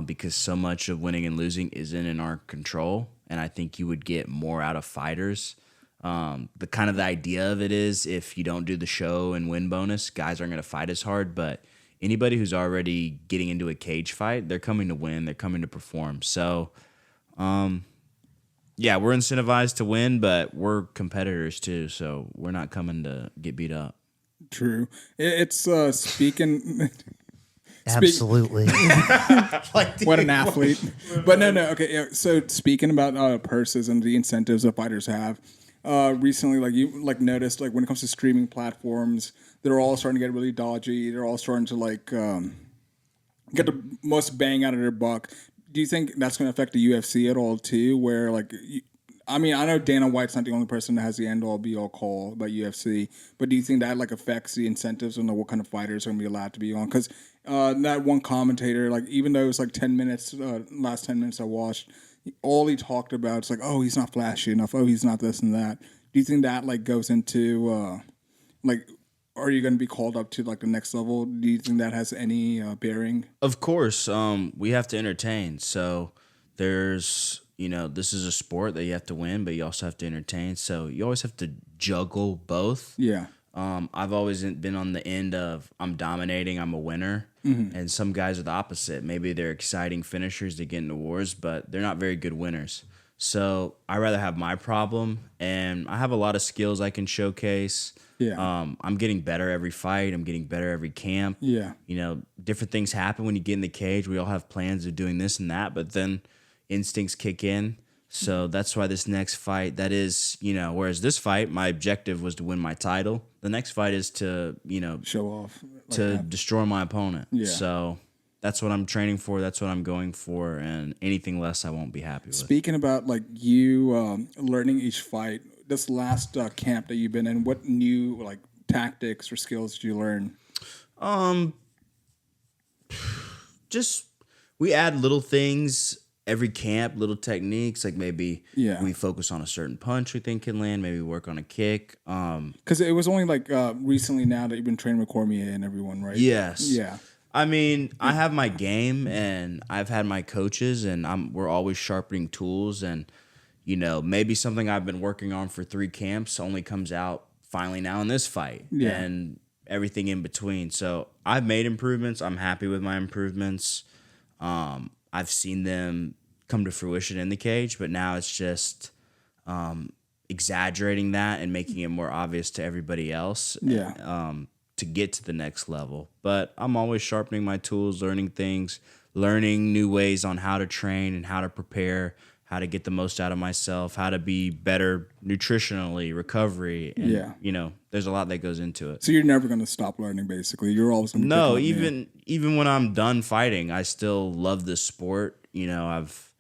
Speaker 3: because so much of winning and losing isn't in our control. And I think you would get more out of fighters. The idea of it is if you don't do the show and win bonus, guys aren't going to fight as hard. But anybody who's already getting into a cage fight, they're coming to win. They're coming to perform. So, yeah, we're incentivized to win, but we're competitors too. So we're not coming to get beat up.
Speaker 1: True. It's speaking.
Speaker 4: Absolutely.
Speaker 2: Like,
Speaker 1: What an athlete. But no. Okay. Yeah, so speaking about purses and the incentives that fighters have, recently, like you noticed, like when it comes to streaming platforms, they're all starting to get really dodgy. They're all starting to like get the most bang out of their buck. Do you think that's going to affect the UFC at all too? Where like, I mean, I know Dana White's not the only person that has the end-all be-all call about UFC, but do you think that like affects the incentives on what kind of fighters are going to be allowed to be on? Because that one commentator, like even though it was like 10 minutes, last 10 minutes I watched, all he talked about is like, oh, he's not flashy enough. Oh, he's not this and that. Do you think that like goes into like, are you going to be called up to like the next level? Do you think that has any bearing?
Speaker 3: Of course, we have to entertain. So there's, this is a sport that you have to win, but you also have to entertain. So you always have to juggle both.
Speaker 1: Yeah.
Speaker 3: I've always been on the end of I'm dominating, I'm a winner. And some guys are the opposite. Maybe they're exciting finishers, they get into wars, but they're not very good winners. So I rather have my problem, and I have a lot of skills I can showcase.
Speaker 1: Yeah.
Speaker 3: I'm getting better every fight. I'm getting better every camp.
Speaker 1: Yeah.
Speaker 3: Different things happen when you get in the cage. We all have plans of doing this and that, but then instincts kick in. So that's why this next fight, that is, whereas this fight, my objective was to win my title. The next fight is to,
Speaker 1: Show off.
Speaker 3: to destroy my opponent.
Speaker 1: Yeah.
Speaker 3: So that's what I'm training for. That's what I'm going for. And anything less, I won't be happy with.
Speaker 1: Speaking about like you learning each fight, this last camp that you've been in, what new like tactics or skills did you learn?
Speaker 3: Just we add little things every camp, little techniques. Like maybe we focus on a certain punch we think can land. Maybe work on a kick.
Speaker 1: Because it was only like recently now that you've been training with Cormier and everyone, right?
Speaker 3: Yes.
Speaker 1: Yeah.
Speaker 3: I mean, I have my game, and I've had my coaches, and we're always sharpening tools. And maybe something I've been working on for 3 camps only comes out finally now in this fight,
Speaker 1: Yeah.
Speaker 3: and everything in between. So I've made improvements. I'm happy with my improvements. I've seen them come to fruition in the cage, but now it's just exaggerating that and making it more obvious to everybody else.
Speaker 1: Yeah.
Speaker 3: To get to the next level. But I'm always sharpening my tools, learning things, learning new ways on how to train and how to prepare, how to get the most out of myself, how to be better nutritionally, recovery. And,
Speaker 1: Yeah.
Speaker 3: you know, there's a lot that goes into it.
Speaker 1: So you're never going to stop learning, basically. You're always going to
Speaker 3: No, even when I'm done fighting, I still love this sport. You know, I've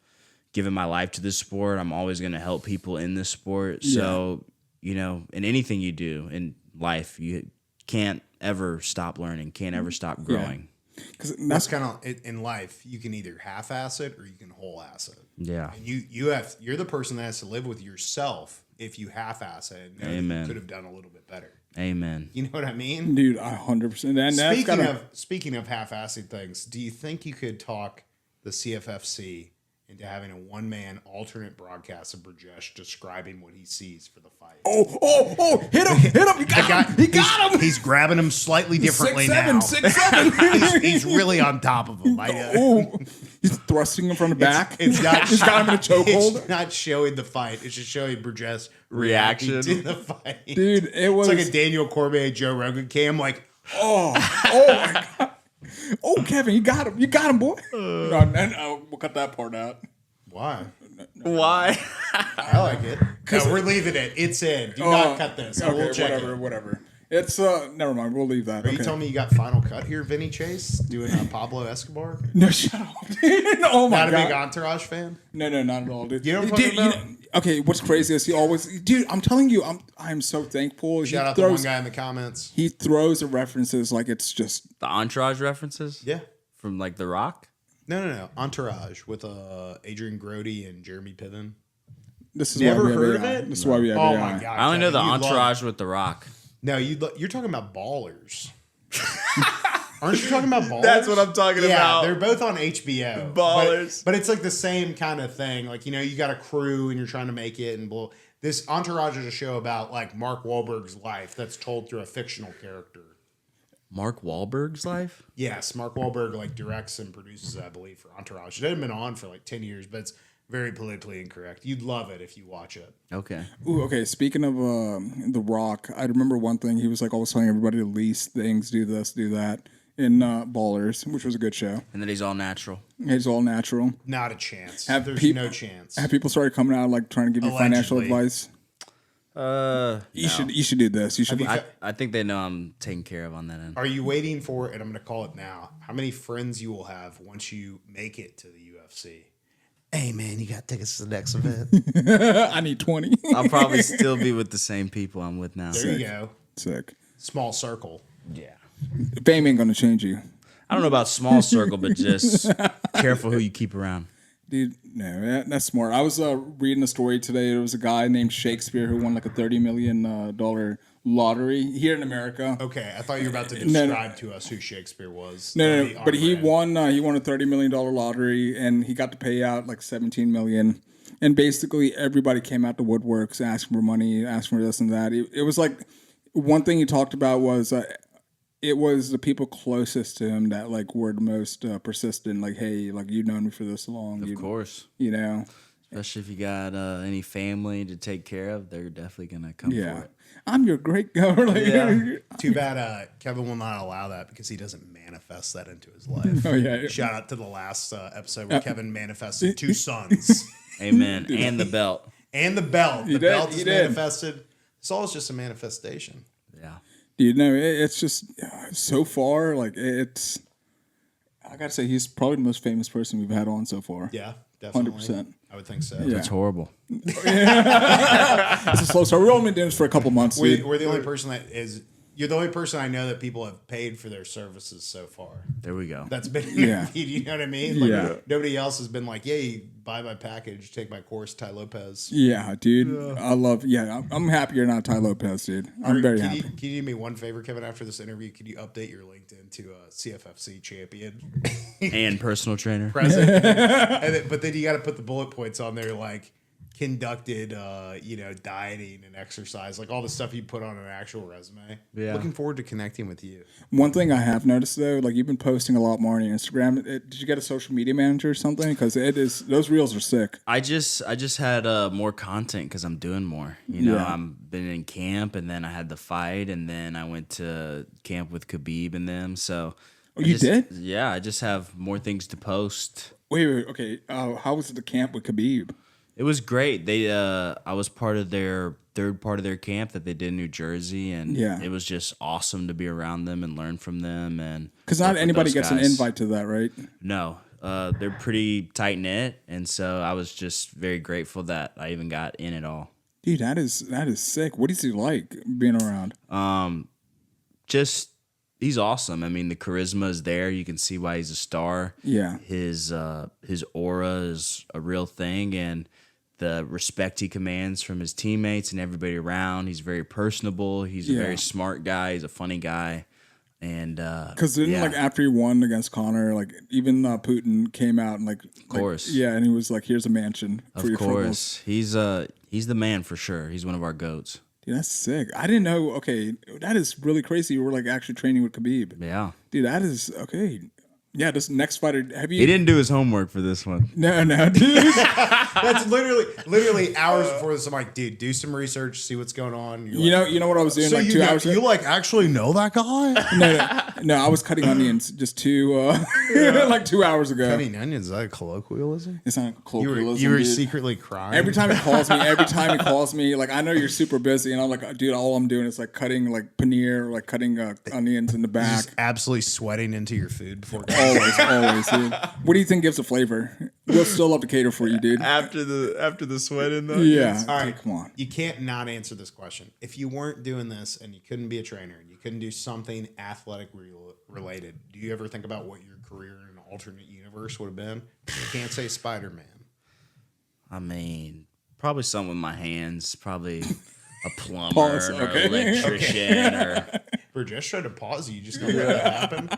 Speaker 3: given my life to this sport. I'm always going to help people in this sport. So, you know, in anything you do in life, you can't ever stop learning, can't ever stop growing.
Speaker 1: Because
Speaker 2: That's kind of in life. You can either half-ass it or you can whole-ass it.
Speaker 3: Yeah.
Speaker 2: And you're the person that has to live with yourself if you half-ass it. And know that
Speaker 3: Amen.
Speaker 2: you could have done a little bit better.
Speaker 3: Amen.
Speaker 2: You know what I mean?
Speaker 1: dude, 100%. And that's
Speaker 2: Speaking of half-assing things, do you think you could talk the CFFC into having a one-man alternate broadcast of Brajesh describing what he sees for the fight?
Speaker 1: hit him. He got him.
Speaker 2: He's grabbing him slightly differently
Speaker 1: 6'7",
Speaker 2: now.
Speaker 1: 6'7".
Speaker 2: He's really on top of him.
Speaker 1: He's thrusting him from the back.
Speaker 2: It's not.
Speaker 1: He's got him in a chokehold.
Speaker 2: It's not showing the fight. It's just showing Brajesh's
Speaker 3: Reaction.
Speaker 2: reaction to the fight.
Speaker 1: Dude, it was
Speaker 2: It's like a Daniel Cormier, Joe Rogan cam. Like,
Speaker 1: oh my God. Oh, Kevin, you got him. You got him, boy. No, we'll cut that part out.
Speaker 2: why?
Speaker 3: Why?
Speaker 2: I like it. No, we're leaving it. It's in. Do not cut this.
Speaker 1: Okay,
Speaker 2: We'll check it.
Speaker 1: whatever. It's never mind. We'll leave that.
Speaker 2: Are you telling me you got Final Cut here, Vinny Chase, doing Pablo Escobar?
Speaker 1: No, shut up, dude. Oh my
Speaker 2: Not a
Speaker 1: God.
Speaker 2: big Entourage fan?
Speaker 1: No, not at all, dude.
Speaker 2: You know what I'm talking about?
Speaker 1: Okay, what's crazy is he always, dude. I'm telling you, I'm so thankful.
Speaker 2: Shout out to one guy in the comments.
Speaker 1: He throws the references like it's just
Speaker 3: The Entourage references?
Speaker 2: Yeah.
Speaker 3: From like The Rock?
Speaker 2: No. Entourage with Adrian Grody and Jeremy Piven.
Speaker 1: this is
Speaker 2: Never
Speaker 1: why we have
Speaker 2: heard of
Speaker 1: AI.
Speaker 2: it?
Speaker 1: This is why we have
Speaker 2: Oh
Speaker 1: AI.
Speaker 2: my God.
Speaker 3: I only know the
Speaker 2: Kevin, you'd love-
Speaker 3: Entourage with The Rock.
Speaker 2: No, you're talking about Ballers. Aren't you talking about Ballers?
Speaker 3: That's what I'm talking about.
Speaker 2: They're both on HBO.
Speaker 3: Ballers.
Speaker 2: But it's like the same kind of thing. Like, you know, you got a crew and you're trying to make it and blow. This Entourage is a show about like Mark Wahlberg's life that's told through a fictional character.
Speaker 3: Mark Wahlberg's life?
Speaker 2: Yes, Mark Wahlberg like directs and produces it, I believe, for Entourage. It hadn't been on for like 10 years, but it's very politically incorrect. You'd love it if you watch it.
Speaker 3: Okay.
Speaker 1: Ooh, okay. Speaking of The Rock, I remember one thing he was like always telling everybody to lease things, do this, do that in Ballers, which was a good show.
Speaker 3: And then he's all natural.
Speaker 1: He's all natural.
Speaker 2: Not a chance.
Speaker 1: Have
Speaker 2: There's
Speaker 1: peop-
Speaker 2: no chance.
Speaker 1: Have people started coming out like trying to give you financial
Speaker 2: Allegedly.
Speaker 1: advice? You
Speaker 3: No.
Speaker 1: should do this. You should.
Speaker 3: I think they know I'm taken care of on that end.
Speaker 2: Are you waiting for, and I'm going to call it now, how many friends you will have once you make it to the UFC?
Speaker 4: Hey, man, you got tickets to the next event.
Speaker 1: I need 20.
Speaker 3: I'll probably still be with the same people I'm with now.
Speaker 2: There you go.
Speaker 1: Sick.
Speaker 2: Small circle.
Speaker 3: Yeah.
Speaker 1: Fame ain't gonna change you,
Speaker 3: I don't know about small circle, but just careful who you keep around.
Speaker 1: dude. No, that's smart. I was reading a story today. There was a guy named Shakespeare who won like a $30 million lottery here in America.
Speaker 2: Okay, I thought you were about to
Speaker 1: No,
Speaker 2: describe to us who Shakespeare was.
Speaker 1: No,
Speaker 2: That'd be
Speaker 1: but he
Speaker 2: on brand.
Speaker 1: won. He won a $30 million lottery, and he got to pay out like $17 million. And basically, everybody came out the woodworks asking for money, asking for this and that. It was like one thing he talked about was it was the people closest to him that like were the most persistent. Like, hey, like you've known me for this long.
Speaker 3: Of course.
Speaker 1: You know.
Speaker 3: Especially if you got any family to take care of, they're definitely going to come for
Speaker 1: Yeah.
Speaker 3: it.
Speaker 1: I'm your great governor. Like,
Speaker 3: Yeah.
Speaker 2: Too bad Kevin will not allow that because he doesn't manifest that into his life.
Speaker 1: Oh, yeah.
Speaker 2: Shout out to the last episode where Kevin manifested 2 sons.
Speaker 3: Amen. And the belt.
Speaker 2: And the belt. The
Speaker 1: did,
Speaker 2: belt
Speaker 1: he
Speaker 2: is
Speaker 1: did.
Speaker 2: manifested. It's all just a manifestation.
Speaker 3: Yeah.
Speaker 1: You know, it's just so far, like it's. I gotta say, he's probably the most famous person we've had on so far.
Speaker 2: Yeah, definitely.
Speaker 1: 100%.
Speaker 2: I would think so.
Speaker 1: Yeah.
Speaker 3: It's horrible.
Speaker 1: It's a slow start. We've only been doing this for a couple months. dude.
Speaker 2: We're the only person that is. You're the only person I know that people have paid for their services so far.
Speaker 3: There we go.
Speaker 2: That's been
Speaker 1: Yeah.
Speaker 2: you know what I mean? Like,
Speaker 1: Yeah.
Speaker 2: nobody else has been like, "Yay, buy my package, take my course, Ty Lopez."
Speaker 1: Yeah, dude. I love. Yeah, I'm happy you're not Ty Lopez, dude. I'm very
Speaker 2: can
Speaker 1: happy.
Speaker 2: Can you do me one favor, Kevin? After this interview, could you update your LinkedIn to CFFC champion
Speaker 3: And personal trainer.
Speaker 2: present? But then you got to put the bullet points on there, like conducted, dieting and exercise, like all the stuff you put on an actual resume.
Speaker 3: Yeah.
Speaker 2: Looking forward to connecting with you.
Speaker 1: One thing I have noticed though, like you've been posting a lot more on your Instagram. Did you get a social media manager or something? Because those reels are sick.
Speaker 3: I just had more content because I'm doing more. I've been in camp, and then I had the fight, and then I went to camp with Khabib and them. So
Speaker 1: You did?
Speaker 3: Yeah, I just have more things to post.
Speaker 1: Wait, okay. How was the camp with Khabib?
Speaker 3: It was great. I was part of their third part of their camp that they did in New Jersey, and it was just awesome to be around them and learn from them. And
Speaker 1: because not anybody gets an invite to that, right?
Speaker 3: No, they're pretty tight knit, and so I was just very grateful that I even got in it all.
Speaker 1: Dude, that is sick. What is he like being around?
Speaker 3: Just he's awesome. I mean, the charisma is there. You can see why he's a star.
Speaker 1: Yeah,
Speaker 3: his aura is a real thing, and the respect he commands from his teammates and everybody around. He's very personable. He's a very smart guy. He's a funny guy. And
Speaker 1: because like after he won against Conor, like even Putin came out and of
Speaker 3: course,
Speaker 1: and he was like, "Here's a mansion for your
Speaker 3: course." He's the man for sure. He's one of our goats.
Speaker 1: Dude, that's sick. I didn't know. Okay, that is really crazy. You were like actually training with Khabib.
Speaker 3: Yeah,
Speaker 1: dude, that is okay. Yeah, this next fighter. Have you?
Speaker 3: He didn't do his homework for this one.
Speaker 1: No, dude.
Speaker 2: That's literally hours before this. I'm like, dude, do some research, see what's going on.
Speaker 1: You know what I was doing like 2 hours.
Speaker 2: You like actually know that guy?
Speaker 1: No. I was cutting onions just like 2 hours ago.
Speaker 2: Cutting onions, is that a colloquialism?
Speaker 1: It's not a colloquialism.
Speaker 2: You were
Speaker 1: dude.
Speaker 2: secretly crying
Speaker 1: Every time he calls me, like I know you're super busy, and I'm like, dude, all I'm doing is like cutting like paneer, like cutting onions in the back.
Speaker 2: Just absolutely sweating into your food before.
Speaker 1: Always, dude. What do you think gives the flavor? We'll still love to cater for you, dude.
Speaker 3: After the sweating though.
Speaker 1: Yeah.
Speaker 2: All right,
Speaker 1: come on.
Speaker 2: You can't not answer this question. If you weren't doing this and you couldn't be a trainer and you couldn't do something athletic related, do you ever think about what your career in an alternate universe would have been? You can't say Spider-Man.
Speaker 3: I mean, probably something with my hands. Probably a plumber
Speaker 1: Pause,
Speaker 3: or
Speaker 1: okay.
Speaker 3: electrician or.
Speaker 2: We're just trying to pause you. Just don't let it happen.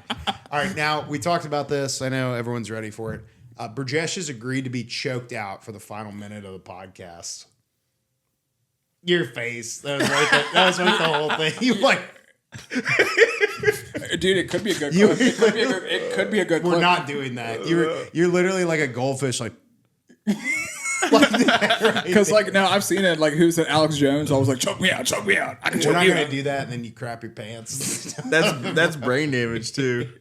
Speaker 2: All right, now we talked about this. I know everyone's ready for it. Burjesh has agreed to be choked out for the final minute of the podcast. Your face. That was like the whole thing. You like,
Speaker 1: dude, it could be a good clip. It could be a good clip.
Speaker 2: we're not doing that. You're literally like a goldfish, like. Like that,
Speaker 1: Because like now I've seen it. Like who's it? Alex Jones. I was like, choke me out. I can
Speaker 2: We're
Speaker 1: choke
Speaker 2: not
Speaker 1: you
Speaker 2: gonna
Speaker 1: out.
Speaker 2: do that, and then you crap your pants.
Speaker 3: That's brain damage too.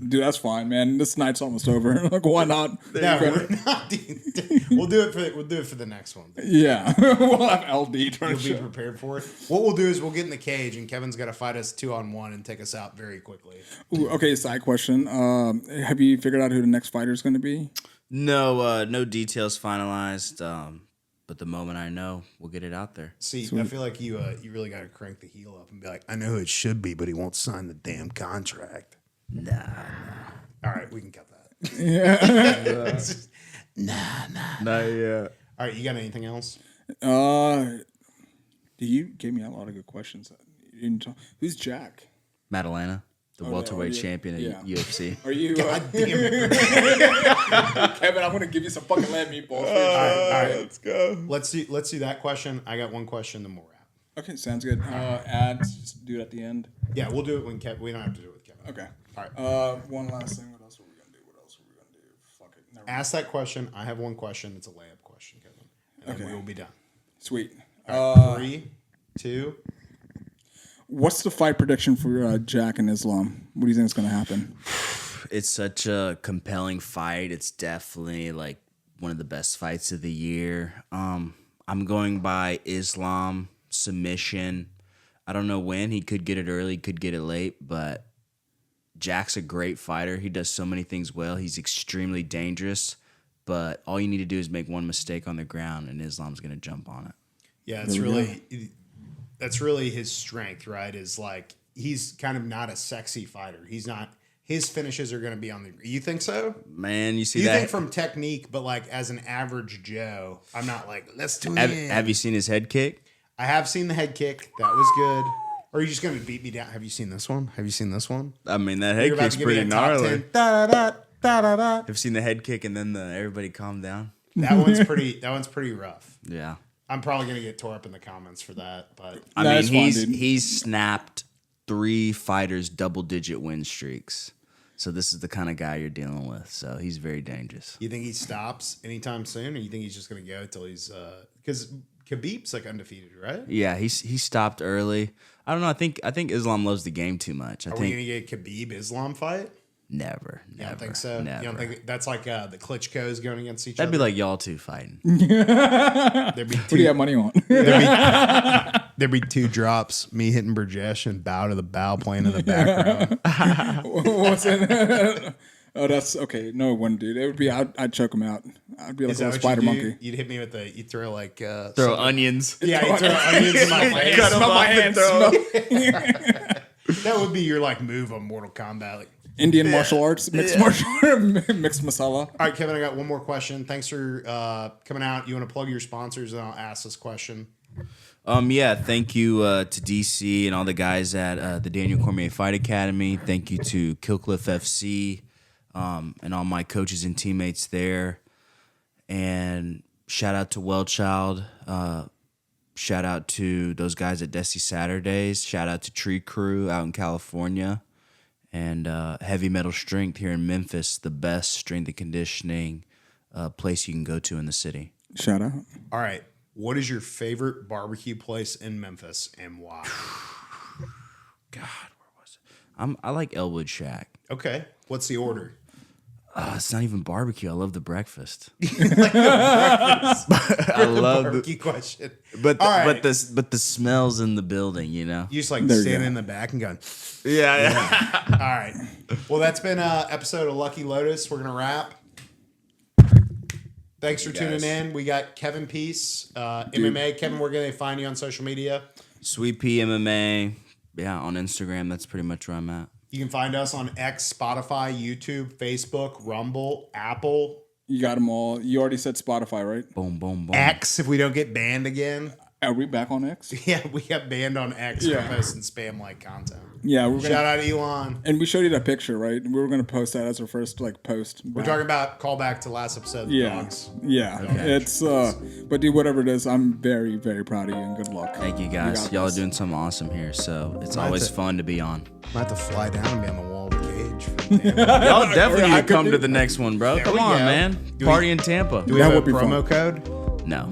Speaker 1: Dude, that's fine, man. This night's almost over. Like, why not?
Speaker 2: No, we're not. We'll do it for the next one.
Speaker 1: Yeah, we'll have LD trying
Speaker 2: You'll
Speaker 1: to
Speaker 2: be
Speaker 1: show.
Speaker 2: prepared for it. What we'll do is we'll get in the cage, and Kevin's got to fight us 2-on-1 and take us out very quickly.
Speaker 1: Ooh, okay, side question. Have you figured out who the next fighter is going to be?
Speaker 3: No details finalized. But the moment I know, we'll get it out there.
Speaker 2: See, I feel like you really got to crank the heel up and be like, I know who it should be, but he won't sign the damn contract.
Speaker 3: Nah.
Speaker 2: All right, we can cut that.
Speaker 1: Yeah.
Speaker 3: Not yet.
Speaker 2: All right, you got anything else?
Speaker 1: You gave me a lot of good questions. You didn't talk. Who's Jack?
Speaker 3: Maddalena, the welterweight
Speaker 1: yeah.
Speaker 3: champion at UFC.
Speaker 1: Are you
Speaker 2: God damn it.
Speaker 1: Kevin? I'm going to give you some fucking lamb meatballs.
Speaker 2: All right,
Speaker 3: Let's go.
Speaker 2: let's see that question. I got one question, then we'll wrap.
Speaker 1: Okay, sounds good. Ads, just do it at the end.
Speaker 2: Yeah, we'll do it when Kevin. We don't have to do it with Kevin.
Speaker 1: Okay.
Speaker 2: All right.
Speaker 1: One last thing. What else were we gonna do? Fuck it. Never mind.
Speaker 2: Ask that question. I have one question. It's a layup question, Kevin. And then
Speaker 1: Okay.
Speaker 2: we will be done.
Speaker 1: Sweet.
Speaker 2: All right, 3, 2.
Speaker 1: What's the fight prediction for Jack and Islam? What do you think is gonna happen?
Speaker 3: It's such a compelling fight. It's definitely like one of the best fights of the year. I'm going by Islam submission. I don't know when. He could get it early, could get it late, but Jack's a great fighter. He does so many things well. He's extremely dangerous, but all you need to do is make one mistake on the ground, and Islam's going to jump on it.
Speaker 2: Yeah, that's really his strength, right? Is like he's kind of not a sexy fighter. He's not. His finishes are going to be on the. You think so?
Speaker 3: Man, you see
Speaker 2: You
Speaker 3: that?
Speaker 2: think from technique, but like as an average Joe, I'm not like let's do
Speaker 3: have,
Speaker 2: it.
Speaker 3: have you seen his head kick?
Speaker 2: I have seen the head kick. That was good. Or are you just going to beat me down? Have you seen this one? Have you seen this one?
Speaker 3: I mean, that
Speaker 2: You're
Speaker 3: head
Speaker 2: about
Speaker 3: kick's
Speaker 2: to give me
Speaker 3: pretty
Speaker 2: a top
Speaker 3: gnarly.
Speaker 2: 10. Da-da-da, da-da-da.
Speaker 3: Have you seen the head kick and then the everybody calm down?
Speaker 2: That one's pretty rough.
Speaker 3: Yeah.
Speaker 2: I'm probably gonna get tore up in the comments for that, but
Speaker 3: I
Speaker 1: No,
Speaker 3: mean,
Speaker 1: it's fine, dude.
Speaker 3: he's snapped 3 fighters double-digit win streaks. So this is the kind of guy you're dealing with. So he's very dangerous.
Speaker 2: you think he stops anytime soon, or you think he's just gonna go till he's because Khabib's like undefeated, right?
Speaker 3: Yeah, he stopped early. I don't know. I think Islam loves the game too much. I
Speaker 2: Are we
Speaker 3: think
Speaker 2: gonna get a Khabib Islam fight?
Speaker 3: never.
Speaker 2: You don't think so?
Speaker 3: Never.
Speaker 2: You don't think that's like the Klitschko's going against each
Speaker 3: That'd
Speaker 2: other?
Speaker 3: be like y'all two fighting.
Speaker 2: There'd be
Speaker 1: What do you have money on?
Speaker 2: there'd be 2 drops, me hitting Burjesh and Bow to the Bow playing in the background.
Speaker 1: What's it? Oh, that's okay. No, it wouldn't, dude. It would be. I'd choke him out. I'd be like
Speaker 2: Is
Speaker 1: a
Speaker 2: that
Speaker 1: little
Speaker 2: what
Speaker 1: spider
Speaker 2: you do?
Speaker 1: monkey.
Speaker 2: You'd hit me with you throw like
Speaker 3: Throw onions.
Speaker 2: yeah, you throw onions in my face.
Speaker 3: Cut 'em
Speaker 1: Smell my
Speaker 3: off and
Speaker 1: hands.
Speaker 3: throw 'em.
Speaker 2: That would be your like move on Mortal Kombat. Like,
Speaker 1: Indian martial arts, mixed martial mixed masala.
Speaker 2: all right, Kevin, I got one more question. Thanks for coming out. You want to plug your sponsors, and I'll ask this question.
Speaker 3: Yeah, thank you to DC and all the guys at the Daniel Cormier Fight Academy. Thank you to Killcliff FC and all my coaches and teammates there. And shout out to Wellchild. Shout out to those guys at Desi Saturdays. Shout out to Tree Crew out in California. And Heavy Metal Strength here in Memphis, the best strength and conditioning place you can go to in the city.
Speaker 1: Shout out.
Speaker 2: All right, what is your favorite barbecue place in Memphis and why?
Speaker 3: God, where was it? I like Elwood Shack.
Speaker 2: Okay, what's the order?
Speaker 3: It's not even barbecue. I love the breakfast.
Speaker 2: I
Speaker 3: love
Speaker 2: barbecue question.
Speaker 3: But
Speaker 2: All right.
Speaker 3: but the smells in the building, you know.
Speaker 2: You just like
Speaker 1: There you
Speaker 2: standing
Speaker 1: go.
Speaker 2: in the back and going.
Speaker 3: Yeah.
Speaker 2: All right. Well, that's been an episode of Lucky Lotus. We're gonna wrap. Thanks for tuning in. We got Kevin Pease, MMA. Kevin, where can they find you on social media?
Speaker 3: Sweet Pea MMA. Yeah, on Instagram. That's pretty much where I'm at.
Speaker 2: You can find us on X, Spotify, YouTube, Facebook, Rumble, Apple,
Speaker 1: You got them all. You already said Spotify, right?
Speaker 3: Boom, boom, boom.
Speaker 2: X. If we don't get banned again,
Speaker 1: Are we back on X?
Speaker 2: yeah, we got banned on X
Speaker 1: Yeah.
Speaker 2: for posting spam-like content.
Speaker 1: Yeah, we're
Speaker 2: Shout
Speaker 1: gonna.
Speaker 2: out Elon.
Speaker 1: And we showed you that picture, right? We were gonna post that as our first post.
Speaker 2: We're talking about callback to last episode. Of the
Speaker 1: Yeah,
Speaker 2: dogs.
Speaker 1: yeah. It's but dude, whatever it is, I'm very, very proud of you and good luck.
Speaker 3: Thank you
Speaker 1: You
Speaker 3: guys.
Speaker 1: got
Speaker 3: Y'all are
Speaker 1: this.
Speaker 3: doing something awesome here. So it's
Speaker 2: Might
Speaker 3: always
Speaker 2: have-
Speaker 3: fun to be on.
Speaker 2: Might have to fly down and be on the wall of the cage. For Tampa.
Speaker 3: Y'all definitely
Speaker 1: I
Speaker 3: need to come
Speaker 1: could
Speaker 3: to
Speaker 1: do-
Speaker 3: the next one, bro.
Speaker 2: There
Speaker 3: Come
Speaker 2: we
Speaker 3: on,
Speaker 2: go.
Speaker 3: man.
Speaker 2: Do we-
Speaker 3: Party in Tampa.
Speaker 2: Do we
Speaker 1: That
Speaker 2: have a
Speaker 1: would be
Speaker 2: promo code?
Speaker 3: No.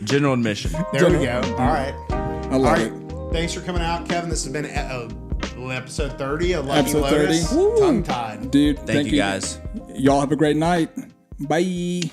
Speaker 3: General admission.
Speaker 2: There we go. All right.
Speaker 1: I
Speaker 2: All
Speaker 1: love
Speaker 2: right.
Speaker 1: it.
Speaker 2: Thanks for coming out, Kevin. This has been episode 30 of Lucky
Speaker 1: Episode 30.
Speaker 2: Lotus.
Speaker 1: Woo.
Speaker 2: Tongue tied.
Speaker 1: Dude,
Speaker 3: Thank you guys.
Speaker 1: Y'all have a great night. Bye.